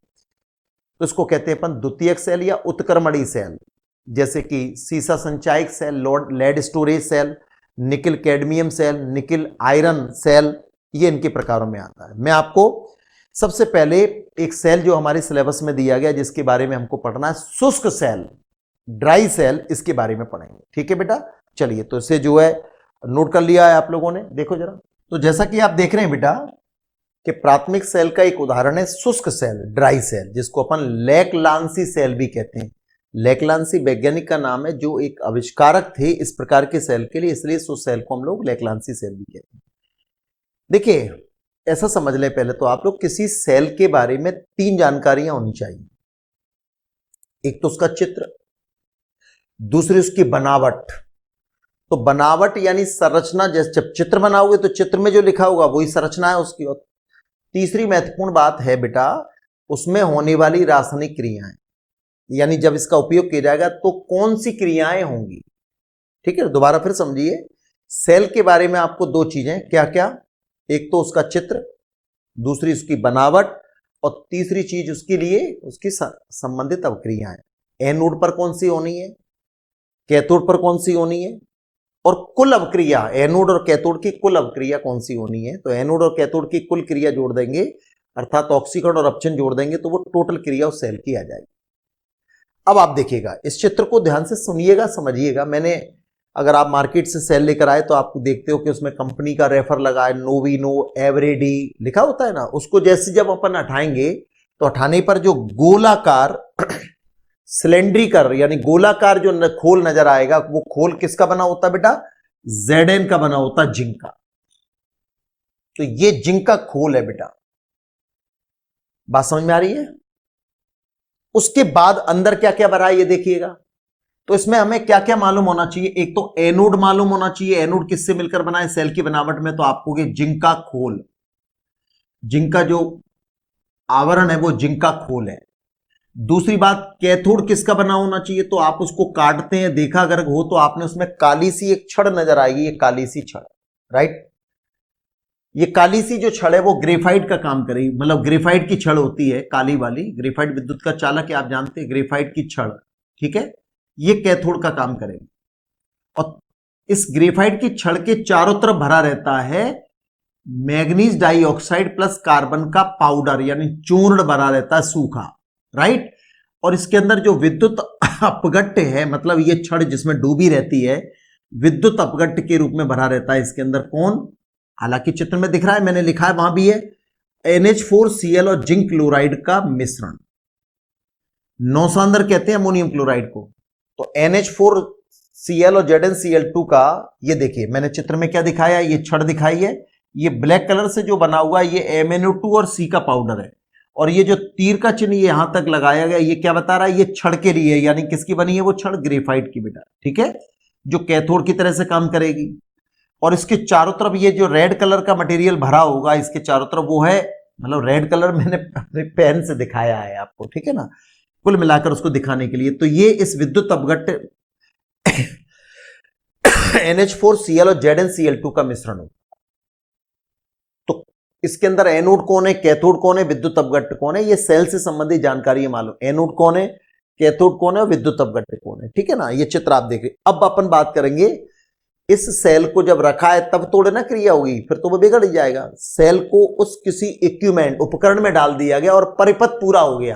[SPEAKER 1] तो इसको कहते हैं अपन द्वितीयक सेल या उत्क्रमणी सेल। जैसे कि सीसा संचायक cell, lead storage cell, nickel cadmium cell, nickel iron cell, ये इनके प्रकारों में आता है। मैं आपको सबसे पहले एक सेल जो हमारे सिलेबस में दिया गया जिसके बारे में हमको पढ़ना है, शुष्क सेल, ड्राई सेल, इसके बारे में पढ़ेंगे, ठीक है बेटा। चलिए, तो इसे जो है नोट कर लिया है आप लोगों ने, देखो जरा। तो जैसा कि आप देख रहे हैं बेटा कि प्राथमिक सेल का एक उदाहरण है शुष्क सेल, ड्राई सेल, जिसको अपन लेकलांसी सेल भी कहते हैं। लेकलांसी वैज्ञानिक का नाम है जो एक आविष्कारक थे इस प्रकार के सेल के लिए, इसलिए उस सेल को हम लोग लेकलांसी सेल भी कहते हैं। देखिए, ऐसा समझ लें पहले तो आप लोग, किसी सेल के बारे में 3 जानकारियां होनी चाहिए। एक तो उसका चित्र, दूसरी उसकी बनावट। तो बनावट यानी संरचना, जैसे जब चित्र बनाओगे तो चित्र में जो लिखा होगा वही संरचना है उसकी। और तीसरी महत्वपूर्ण बात है बेटा, उसमें होने वाली रासायनिक क्रियाएं, यानी जब इसका उपयोग किया जाएगा तो कौन सी क्रियाएं होंगी, ठीक है। दोबारा फिर समझिए, सेल के बारे में आपको 2 चीजें, क्या क्या, एक तो उसका चित्र, दूसरी उसकी बनावट, और तीसरी चीज उसके लिए उसकी संबंधित अवक्रियाएं। एनोड पर कौन सी होनी है, कैथोड पर कौन सी होनी है, और कुल अवक्रिया, एनोड और कैथोड की कुल अवक्रिया कौन सी होनी है। तो एनोड और कैथोड की कुल क्रिया जोड़ देंगे, अर्थात ऑक्सीकरण और अपचन जोड़ देंगे, तो वो टोटल क्रिया उस सेल की आ जाएगी। अब आप देखिएगा, इस चित्र को ध्यान से सुनिएगा, समझिएगा। मैंने, अगर आप मार्केट से सेल लेकर आए तो आप देखते हो कि उसमें कंपनी का रेफर लगा है, नोविनो, एवरेडी लिखा होता है ना। उसको जैसे जब अपन हटाएंगे तो हटाने पर जो गोलाकार सिलेंड्रिकल यानी गोलाकार जो खोल नजर आएगा, वो खोल किसका बना होता है बेटा, Zn का बना होता है, जिंक का। तो ये जिंक का खोल है बेटा, बात समझ में आ रही है। उसके बाद अंदर क्या क्या भरा है ये देखिएगा। तो इसमें हमें क्या क्या मालूम होना चाहिए, एक तो एनोड मालूम होना चाहिए। एनोड किससे मिलकर बना है सेल की बनावट में, तो आपको जिंक का खोल, जिंक का जो आवरण है वो जिंक का खोल है। दूसरी बात, कैथोड किसका बना होना चाहिए, तो आप उसको काटते हैं, देखा अगर हो तो आपने उसमें काली सी एक छड़ नजर आएगी, ये काली सी छड़, राइट। ये काली सी जो छड़ है वो ग्रेफाइट का काम करेगी, मतलब ग्रेफाइट की छड़ होती है काली वाली, ग्रेफाइट विद्युत का चालक है, आप जानते हैं, ग्रेफाइट की छड़, ठीक है, ये कैथोड का काम करेगी। और इस ग्रेफाइट की छड़ के चारों तरफ भरा रहता है मैग्नीज डाइऑक्साइड प्लस कार्बन का पाउडर, यानी चूर्ण भरा रहता है सूखा, राइट। और इसके अंदर जो विद्युत अपघट्ट है, मतलब ये छड़ जिसमें डूबी रहती है, विद्युत अपघट्ट के रूप में भरा रहता है इसके अंदर। कौन, हालांकि चित्र में दिख रहा है, मैंने लिखा है, वहां भी है, NH4Cl और जिंक क्लोराइड का मिश्रण। नौसांदर कहते हैं अमोनियम क्लोराइड को। तो NH4Cl और ZnCl2 का, ये देखिए मैंने चित्र में क्या दिखाया, ये छड़ दिखाई है, ये ब्लैक कलर से जो बना हुआ है ये MnO2 और C का पाउडर है, और ये जो तीर का चिन्ह ये यहां तक लगाया गया, ये क्या बता रहा है, ये छड़ के लिए, यानी किसकी बनी है वो छड़, ग्रेफाइट की बेटा, ठीक है, जो कैथोड की तरह से काम करेगी। और इसके चारों तरफ ये जो रेड कलर का मटेरियल भरा होगा इसके चारों तरफ, वो है, मतलब रेड कलर मैंने अपने पेन से दिखाया है आपको, ठीक है ना, कुल मिलाकर उसको दिखाने के लिए। तो ये इस विद्युत अपघट्ट NH4Cl और ZnCl2 का मिश्रण हो। तो इसके अंदर एनोड कौन है, कैथोड कौन है, विद्युत अपघट्ट कौन है, ये सेल से संबंधित जानकारी है मालूम, एनोड कौन है, कैथोड कौन है और विद्युत अपघट्ट कौन है, ठीक है ना, ये चित्र आप देख रहे। अब अपन बात करेंगे इस सेल को जब रखा है तब थोड़े ना क्रिया होगी, फिर तो वो बिगड़ ही जाएगा। सेल को उस किसी इक्विपमेंट उपकरण में डाल दिया गया और परिपथ पूरा हो गया,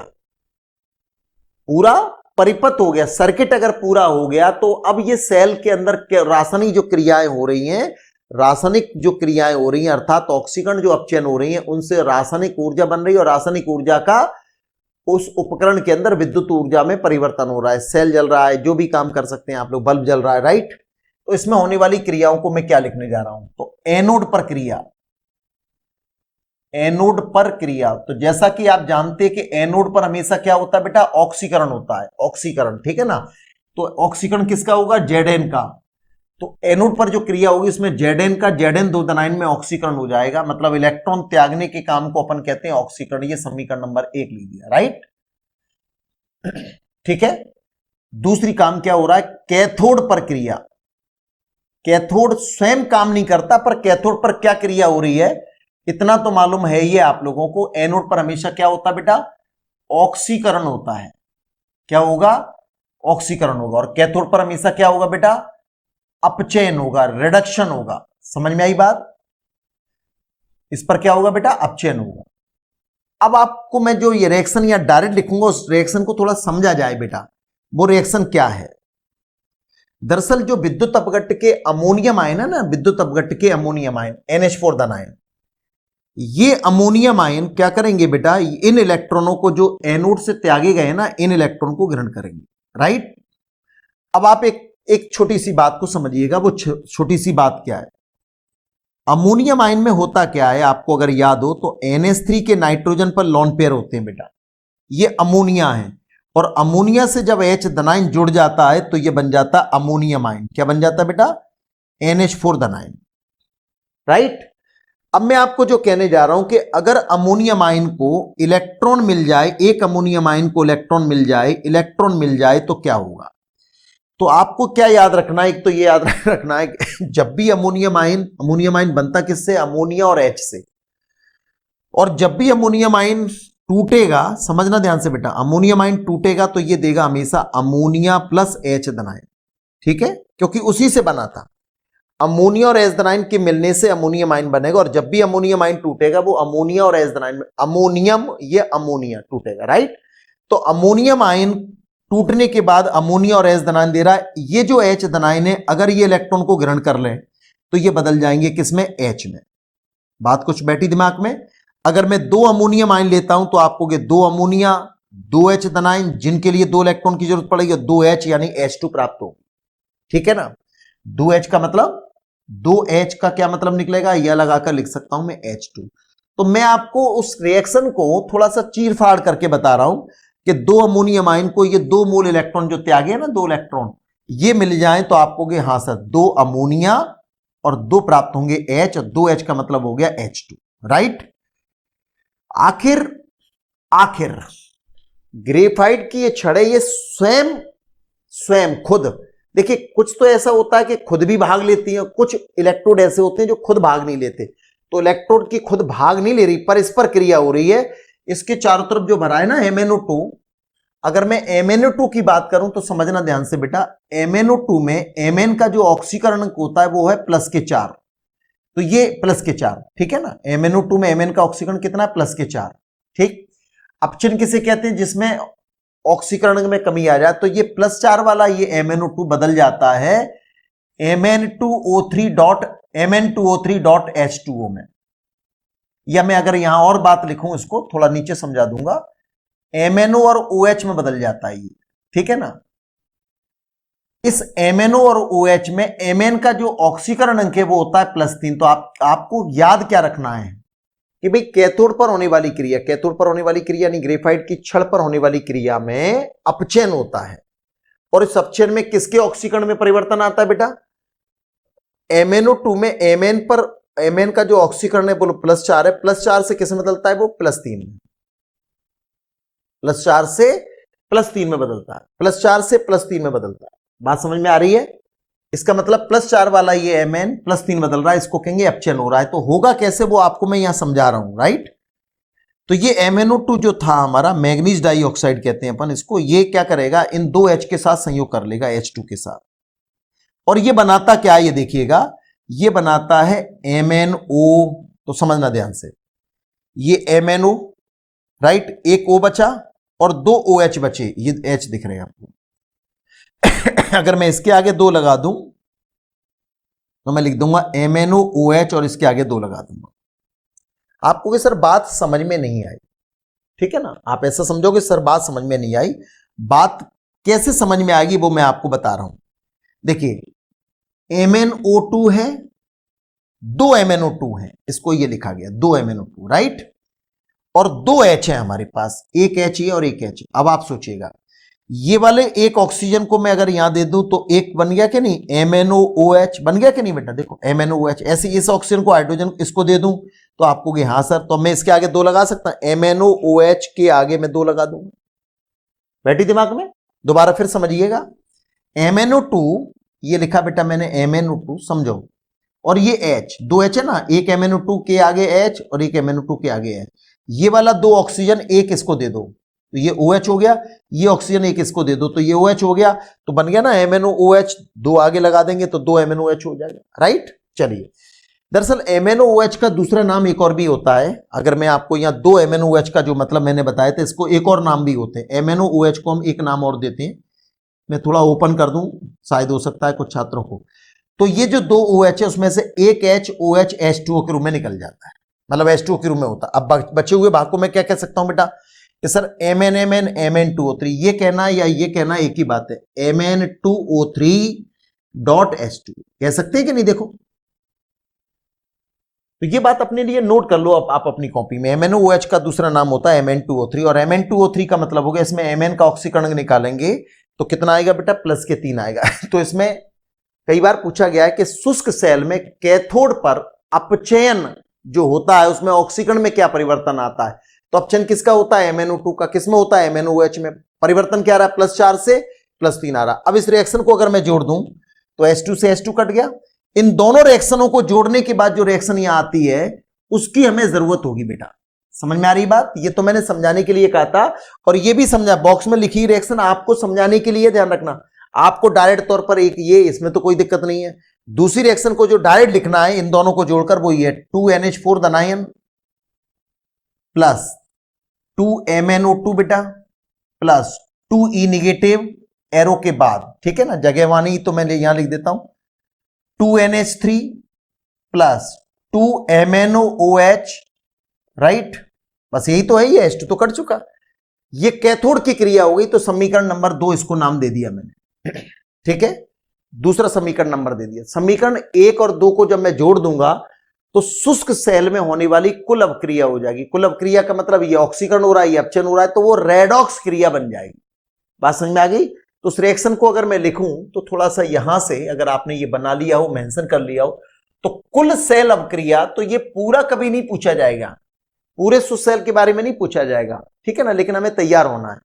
[SPEAKER 1] पूरा परिपथ हो गया, सर्किट अगर पूरा हो गया तो अब ये सेल के अंदर रासायनिक जो क्रियाएं हो रही हैं, रासायनिक जो क्रियाएं हो रही हैं अर्थात ऑक्सीकरण जो अपचयन हो रही हैं, उनसे रासायनिक ऊर्जा बन रही है और रासायनिक ऊर्जा का उस उपकरण के अंदर विद्युत ऊर्जा में परिवर्तन हो रहा है। सेल जल रहा है, जो भी काम कर सकते हैं आप लोग, बल्ब जल रहा है, राइट। तो इसमें होने वाली क्रियाओं को मैं क्या लिखने जा रहा हूं, तो एनोड पर क्रिया, एनोड पर क्रिया। तो जैसा कि आप जानते हैं कि एनोड पर हमेशा क्या होता है बेटा, ऑक्सीकरण होता है, ऑक्सीकरण, ठीक है ना। तो ऑक्सीकरण किसका होगा, Zn का। तो एनोड पर जो क्रिया होगी उसमें Zn का Zn 2 आयन में ऑक्सीकरण हो जाएगा, मतलब इलेक्ट्रॉन त्यागने के काम को अपन कहते हैं ऑक्सीकरण। ये समीकरण नंबर 1 लिख दिया, राइट, ठीक है। दूसरी काम क्या हो रहा है, कैथोड पर क्रिया। कैथोड स्वयं काम नहीं करता, पर कैथोड पर क्या क्रिया हो रही है इतना तो मालूम है ही आप लोगों को। एनोड पर हमेशा क्या होता है बेटा, ऑक्सीकरण होता है, क्या होगा, ऑक्सीकरण होगा। और कैथोड पर हमेशा क्या होगा बेटा, अपचयन होगा, रिडक्शन होगा। समझ में आई बात, इस पर क्या होगा बेटा, अपचयन होगा। अब आपको मैं जो ये रिएक्शन या डायरेक्ट लिखूंगा उस रिएक्शन को थोड़ा समझा जाए बेटा, वो रिएक्शन क्या है। दरअसल जो विद्युत अपघट्ट के अमोनियम आयन है ना, विद्युत अपघट्ट के अमोनियम आयन NH4 धन आयन, ये अमोनियम आयन क्या करेंगे बेटा, इन इलेक्ट्रॉनों को जो एनोड से त्यागे गए ना, इन इलेक्ट्रॉन को ग्रहण करेंगे, राइट। अब आप एक छोटी सी बात को समझिएगा, वो छोटी सी बात क्या है। अमोनियम आयन में होता क्या है, आपको अगर याद हो तो NH3 के नाइट्रोजन पर लोन पेयर होते हैं बेटा, ये अमोनिया है। और अमोनिया से जब H धनायन जुड़ जाता है तो यह बन जाता है अमोनियम आयन। क्या बन जाता है बेटा, NH4 धनायन, राइट। अब मैं आपको जो कहने जा रहा हूं कि अगर अमोनियम आयन को इलेक्ट्रॉन मिल जाए, एक अमोनियम आयन को इलेक्ट्रॉन मिल जाए, तो क्या होगा। तो आपको क्या याद रखना है, एक तो ये याद रखना है कि जब भी अमोनियम आयन बनता किससे, अमोनिया और H से। और जब भी अमोनियम आयन टूटेगा, समझना ध्यान से बेटा, अमोनियम आयन टूटेगा तो ये देगा हमेशा अमोनिया प्लस H धनायन, ठीक है, क्योंकि उसी से बना था। अमोनिया और H धनायन के मिलने से अमोनियम आयन बनेगा, और जब भी अमोनियम आयन टूटेगा वो अमोनिया और H धनायन में, अमोनियम ये अमोनिया टूटेगा, राइट। तो अमोनियम आयन टूटने के बाद अमोनिया और H धनायन दे रहा है। ये जो H धनायन है अगर ये इलेक्ट्रॉन को ग्रहण कर ले तो ये बदल जाएंगे किसमें, H में। बात कुछ बैठी दिमाग में। अगर मैं 2 अमोनियम आयन लेता हूं तो आपको 2 अमोनिया 2 H धनायन, जिनके लिए 2 इलेक्ट्रॉन की जरूरत पड़ेगी, 2 H यानी H2 प्राप्त होगी, ठीक है ना। 2 H का मतलब, 2 H का क्या मतलब निकलेगा, यह लगाकर लिख सकता हूं मैं H2। तो मैं आपको उस रिएक्शन को थोड़ा सा चीर फाड़ करके बता रहा हूं कि 2 अमोनियम आयन को ये 2 मोल इलेक्ट्रॉन जो त्यागे ना, 2 इलेक्ट्रॉन ये मिल जाएं तो आपको हां सर 2 अमोनिया और 2 प्राप्त होंगे H, और 2 H का मतलब हो गया H2, राइट। आखिर ग्रेफाइट की ये छड़ है, ये स्वयं खुद, देखिए कुछ तो ऐसा होता है कि खुद भी भाग लेती है, कुछ इलेक्ट्रोड ऐसे होते हैं जो खुद भाग नहीं लेते। तो इलेक्ट्रोड की खुद भाग नहीं ले रही, पर इस पर क्रिया हो रही है। इसके चारों तरफ जो भरा है ना MnO2, अगर मैं MnO2 की बात करूं तो समझना ध्यान से बेटा, MnO2 में Mn का जो ऑक्सीकरण होता है वो है +4, तो ये +4, ठीक है ना। MnO2 में Mn का ऑक्सीकरण कितना है, +4, ठीक। अपचयन किसे कहते हैं, जिसमें ऑक्सीकरण में कमी आ जाए, तो ये +4 वाला ये MnO2 बदल जाता है Mn2O3.H2O में। या मैं अगर यहां और बात लिखूं, इसको थोड़ा नीचे समझा दूंगा, MnO और OH में बदल जाता है ये, ठीक है ना। इस MnO और OH में Mn का जो ऑक्सीकरण अंक है वो होता है +3। तो आपको याद क्या रखना है, कि भाई कैथोड पर होने वाली क्रिया, कैथोड पर होने वाली क्रिया यानी ग्रेफाइट की छड़ पर होने वाली क्रिया में अपचयन होता है, और इस अपचयन में किसके ऑक्सीकरण में परिवर्तन आता है बेटा? MnO2 में Mn पर, Mn का जो ऑक्सीकरण है बोलो +4 है, +4 से किस में बदलता है वो? +3 में, +4 से +3 में बदलता है, +4 से +3 में बदलता है। बात समझ में आ रही है? इसका मतलब +4 वाला ये Mn +3 बदल रहा है, इसको कहेंगे अपचयन हो रहा है। तो होगा कैसे वो आपको मैं यहां समझा रहा हूं, राइट? तो ये MnO2 जो था हमारा, मैग्नीज डाइऑक्साइड कहते हैं अपन इसको, ये क्या करेगा? इन दो H के साथ संयोग कर लेगा, H2 के साथ, और ये बनाता क्या है? ये देखिएगा, ये बनाता है MnO। तो समझना ध्यान से, ये MnO, राइट, एक O बचा और दो OH बचे, ये H दिख रहे हैं आपको। अगर मैं इसके आगे 2 लगा दूं तो मैं लिख दूंगा MnOOH और इसके आगे 2 लगा दूंगा। आपको कि सर बात समझ में नहीं आई, ठीक है ना? आप ऐसा समझोगे सर बात समझ में नहीं आई, बात कैसे समझ में आएगी वो मैं आपको बता रहा हूं। देखिए, MnO2 है, 2 MnO2 है, इसको ये लिखा गया 2 MnO2, राइट, और 2 H है हमारे पास, एक H है और एक H। अब आप सोचिएगा, ये वाले एक ऑक्सीजन को मैं अगर यहां दे दूं तो एक बन गया कि नहीं? MnOOH बन गया कि नहीं बेटा? देखो MnOH, ऐसे इस ऑक्सीजन को, हाइड्रोजन इसको दे दूं तो आपको कि हाँ सर, तो मैं इसके आगे 2 लगा सकता हूं, MnOOH के आगे मैं 2 लगा दूंगा। बैठी दिमाग में? दोबारा फिर समझिएगा, MnO2 ये लिखा बेटा मैंने MnO2, समझो, और ये H, 2 H है ना, एक MnO2 के आगे H और एक MnO2 के आगे H, ये वाला 2 ऑक्सीजन एक इसको दे दो तो ये OH हो गया, ये ऑक्सीजन एक इसको दे दो तो ये OH हो गया, तो बन गया ना MnOOH, 2 आगे लगा देंगे तो 2 MnOH हो जाएगा, राइट। चलिए, दरअसल MnOOH का दूसरा नाम एक और भी होता है। अगर मैं आपको यहाँ 2 MnOH का जो मतलब मैंने बताया था, इसको एक और नाम भी होते हैं। MnOOH को हम एक नाम और देते हैं, मैं थोड़ा ओपन कर दूं, शायद हो सकता है कुछ छात्रों को। तो ये जो 2 OH है उसमें से एक H OH H2O के रूप में निकल जाता है, मतलब H2O के रूप में होता है। अब बचे हुए भाग को मैं क्या कह सकता हूं बेटा? कि सर MnMn Mn2O3, ये कहना या ये कहना एक ही बात है, Mn2O3 डॉट H2, कह सकते हैं कि नहीं? देखो, तो ये बात अपने लिए नोट कर लो आप अपनी कॉपी में। MnOOH का दूसरा नाम होता है Mn2O3, और Mn2O3 का मतलब हो गया, इसमें Mn का ऑक्सीकरण निकालेंगे तो कितना आएगा बेटा? +3 आएगा। तो इसमें कई बार पूछा गया है कि शुष्क सेल में कैथोड पर अपचयन जो होता है उसमें ऑक्सीकरण में क्या परिवर्तन आता है? तो अपचयन किसका होता है? MnO2 का। किसमें होता है? MnOH में। परिवर्तन क्या आ रहा है? +4 से +3 आ रहा। अब इस रिएक्शन को अगर मैं जोड़ दूं तो H2 से H2 कट गया। इन दोनों रिएक्शनों को जोड़ने के बाद जो रिएक्शन यहां आती है उसकी हमें जरूरत होगी बेटा। समझ में आ रही बात? ये तो मैंने समझाने के लिए कहा था, और ये भी समझा, बॉक्स में लिखी रिएक्शन आपको समझाने के लिए, ध्यान रखना। आपको डायरेक्ट तौर पर एक ये, इसमें तो कोई दिक्कत नहीं है। दूसरी रिएक्शन को जो डायरेक्ट लिखना है इन दोनों को जोड़कर, वो ये 2NH4 धनायन प्लस 2MnO2 बेटा प्लस 2E निगेटिव एरो के बाद, ठीक है ना, जगहवानी तो मैं यहां लिख देता हूं, 2NH3 प्लस 2MnOOH, राइट। बस यही तो है, ये H2 तो कट चुका। ये कैथोड की क्रिया हो गई, तो समीकरण नंबर 2 इसको नाम दे दिया मैंने, ठीक है। दूसरा समीकरण नंबर दे दिया। समीकरण 1 और 2 को जब मैं जोड़ दूंगा तो शुष्क सेल में होने वाली कुल अवक्रिया हो जाएगी। कुल अवक्रिया का मतलब ये ऑक्सीकरण हो रहा है, ये अपचयन हो रहा है, तो वो रेडॉक्स क्रिया बन जाएगी। बात समझ में आ गई? तो उस रिएक्शन को अगर मैं लिखूं तो थोड़ा सा यहां से अगर आपने ये बना लिया हो, मेंशन कर लिया हो, तो कुल सेल अवक्रिया, तो ये पूरा कभी नहीं पूछा जाएगा, पूरे शुष्क सेल के बारे में नहीं पूछा जाएगा, ठीक है ना, लेकिन हमें तैयार होना है।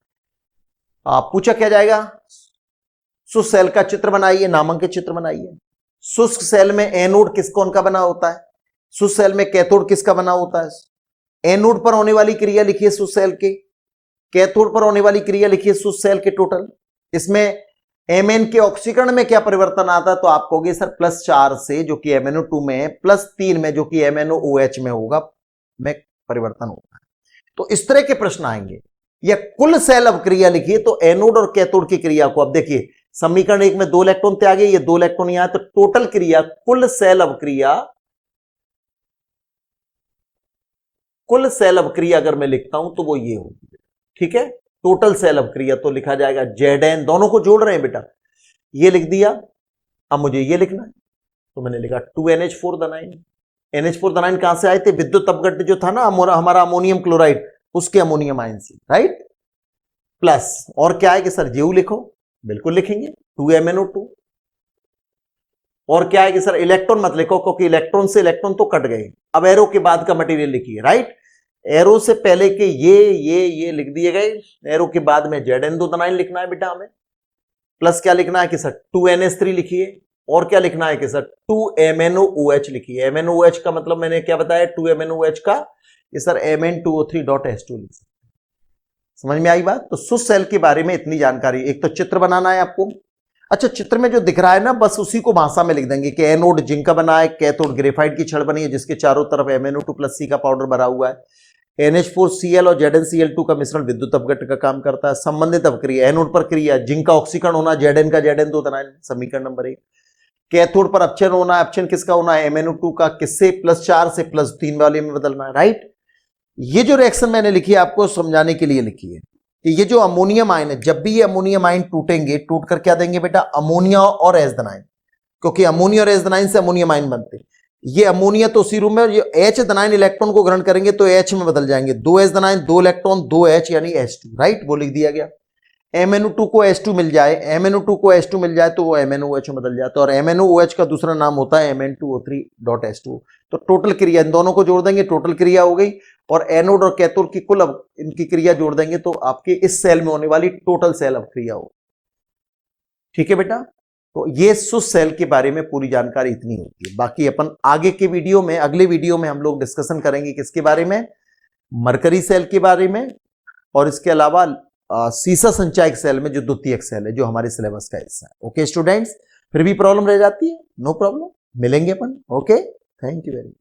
[SPEAKER 1] पूछा क्या जाएगा? शुष्क सेल का चित्र बनाइए, नामांकित चित्र बनाइए। शुष्क सेल में एनोड किस कौन का बना होता है? शुष्क सेल में कैथोड किसका बना होता है? एनोड पर होने वाली क्रिया लिखिए शुष्क सेल के, कैथोड पर होने वाली क्रिया लिखिए शुष्क सेल के टोटल। इसमें Mn के ऑक्सीकरण में क्या परिवर्तन आता है? तो आप कहोगे सर +4 से जो कि MnO2 में है, +3 में जो कि MnOOH में होगा, में परिवर्तन होगा। तो इस तरह के प्रश्न आएंगे। या कुल सेल अवक्रिया लिखिए, तो एनोड और कैथोड की क्रिया को, अब देखिए समीकरण 1 में 2 इलेक्ट्रॉन त्यागे, ये 2 इलेक्ट्रॉन यहां, तो टोटल क्रिया, कुल सेल अवक्रिया, कुल सेल अवक्रिया अगर मैं लिखता हूं तो वो ये होगी, ठीक है। टोटल सेल अवक्रिया तो लिखा जाएगा Zn, दोनों को जोड़ रहे हैं बेटा, ये लिख दिया। अब मुझे ये लिखना है, तो मैंने लिखा 2NH4 धनायन NH4 कहां से आए थे? विद्युत अपघट्ट जो था ना हमारा अमोनियम क्लोराइड, उसके अमोनियम आयन से, राइट। प्लस और क्या है कि सर जेयू लिखो, बिल्कुल लिखेंगे 2MnO2। और क्या है कि सर इलेक्ट्रॉन मत लिखो क्योंकि इलेक्ट्रॉन से इलेक्ट्रॉन तो कट गए। अब एरो के बाद का मटेरियल लिखिए, राइट। एरो से पहले के ये लिख दिए गए, एरो के बाद में Zn2 लिखना है बेटा हमें। प्लस क्या लिखना है कि सर 2NH3 लिखिए, और क्या लिखना है कि सर 2MnOOH लिखिए। MnOOH का मतलब मैंने क्या बताया, 2MnOOH का ये सर Mn2O3.H2 लिख सकते हैं। समझ में आई बात? तो शुष्क सेल के बारे में इतनी जानकारी। एक तो चित्र बनाना है आपको। अच्छा, चित्र में जो दिख रहा है ना, बस उसी को भाषा में लिख देंगे कि एनोड जिंक का बना है, कैथोड ग्रेफाइट की छड़ बनी है जिसके चारों तरफ MnO2+ का पाउडर भरा हुआ है। NH4Cl और ZnCl2 का मिश्रण विद्युत अपघट्ट का काम करता है। संबंधित अपक्रिया, एनोड पर क्रिया, जिंक का ऑक्सीकरण होना, Zn का Zn2 समीकरण नंबर 1। कैथोड पर अपचयन होना, अपचयन किसका होना है? MnO2 का। किससे? +4 से +3 वाले में बदलना है, राइट। ये जो रिएक्शन मैंने लिखी है आपको समझाने के लिए लिखी है कि ये जो अमोनियम आयन है, जब भी ये अमोनियम आयन टूटेंगे, टूट कर क्या देंगे बेटा? अमोनिया और H-, क्योंकि अमोनिया और H- से अमोनियम आयन बनते हैं। ये अमोनिया तो उसी रूम में, ये H- इलेक्ट्रॉन को ग्रहण करेंगे तो H में बदल जाएंगे। 2 H-, 2 इलेक्ट्रॉन, 2 H यानी H2, राइट। वो लिख दिया गया। MnO2 को H2 मिल जाए, MnO2 को H2 मिल जाए तो वो MnOH में बदल जाता है, और MnOH का दूसरा नाम होता है Mn2O3.H2। तो टोटल क्रिया इन दोनों को जोड़ देंगे, टोटल क्रिया हो गई, और एनोड और कैथोड की कुल इनकी क्रिया जोड़ देंगे तो आपके इस सेल में होने वाली टोटल सेल अपक्रिया हो। ठीक है बेटा। तो ये शुष्क सेल के बारे में पूरी जानकारी इतनी होती है। बाकी अपन आगे के वीडियो में, अगले वीडियो में हम लोग डिस्कशन करेंगे किसके बारे में? मरकरी सेल के बारे में, और इसके अलावा सीसा संचायक सेल में जो द्वितीयक सेल है, जो हमारे सिलेबस का हिस्सा है। ओके स्टूडेंट्स, फिर भी प्रॉब्लम रह जाती है? नो प्रॉब्लम, मिलेंगे अपन। Okay, thank you very much.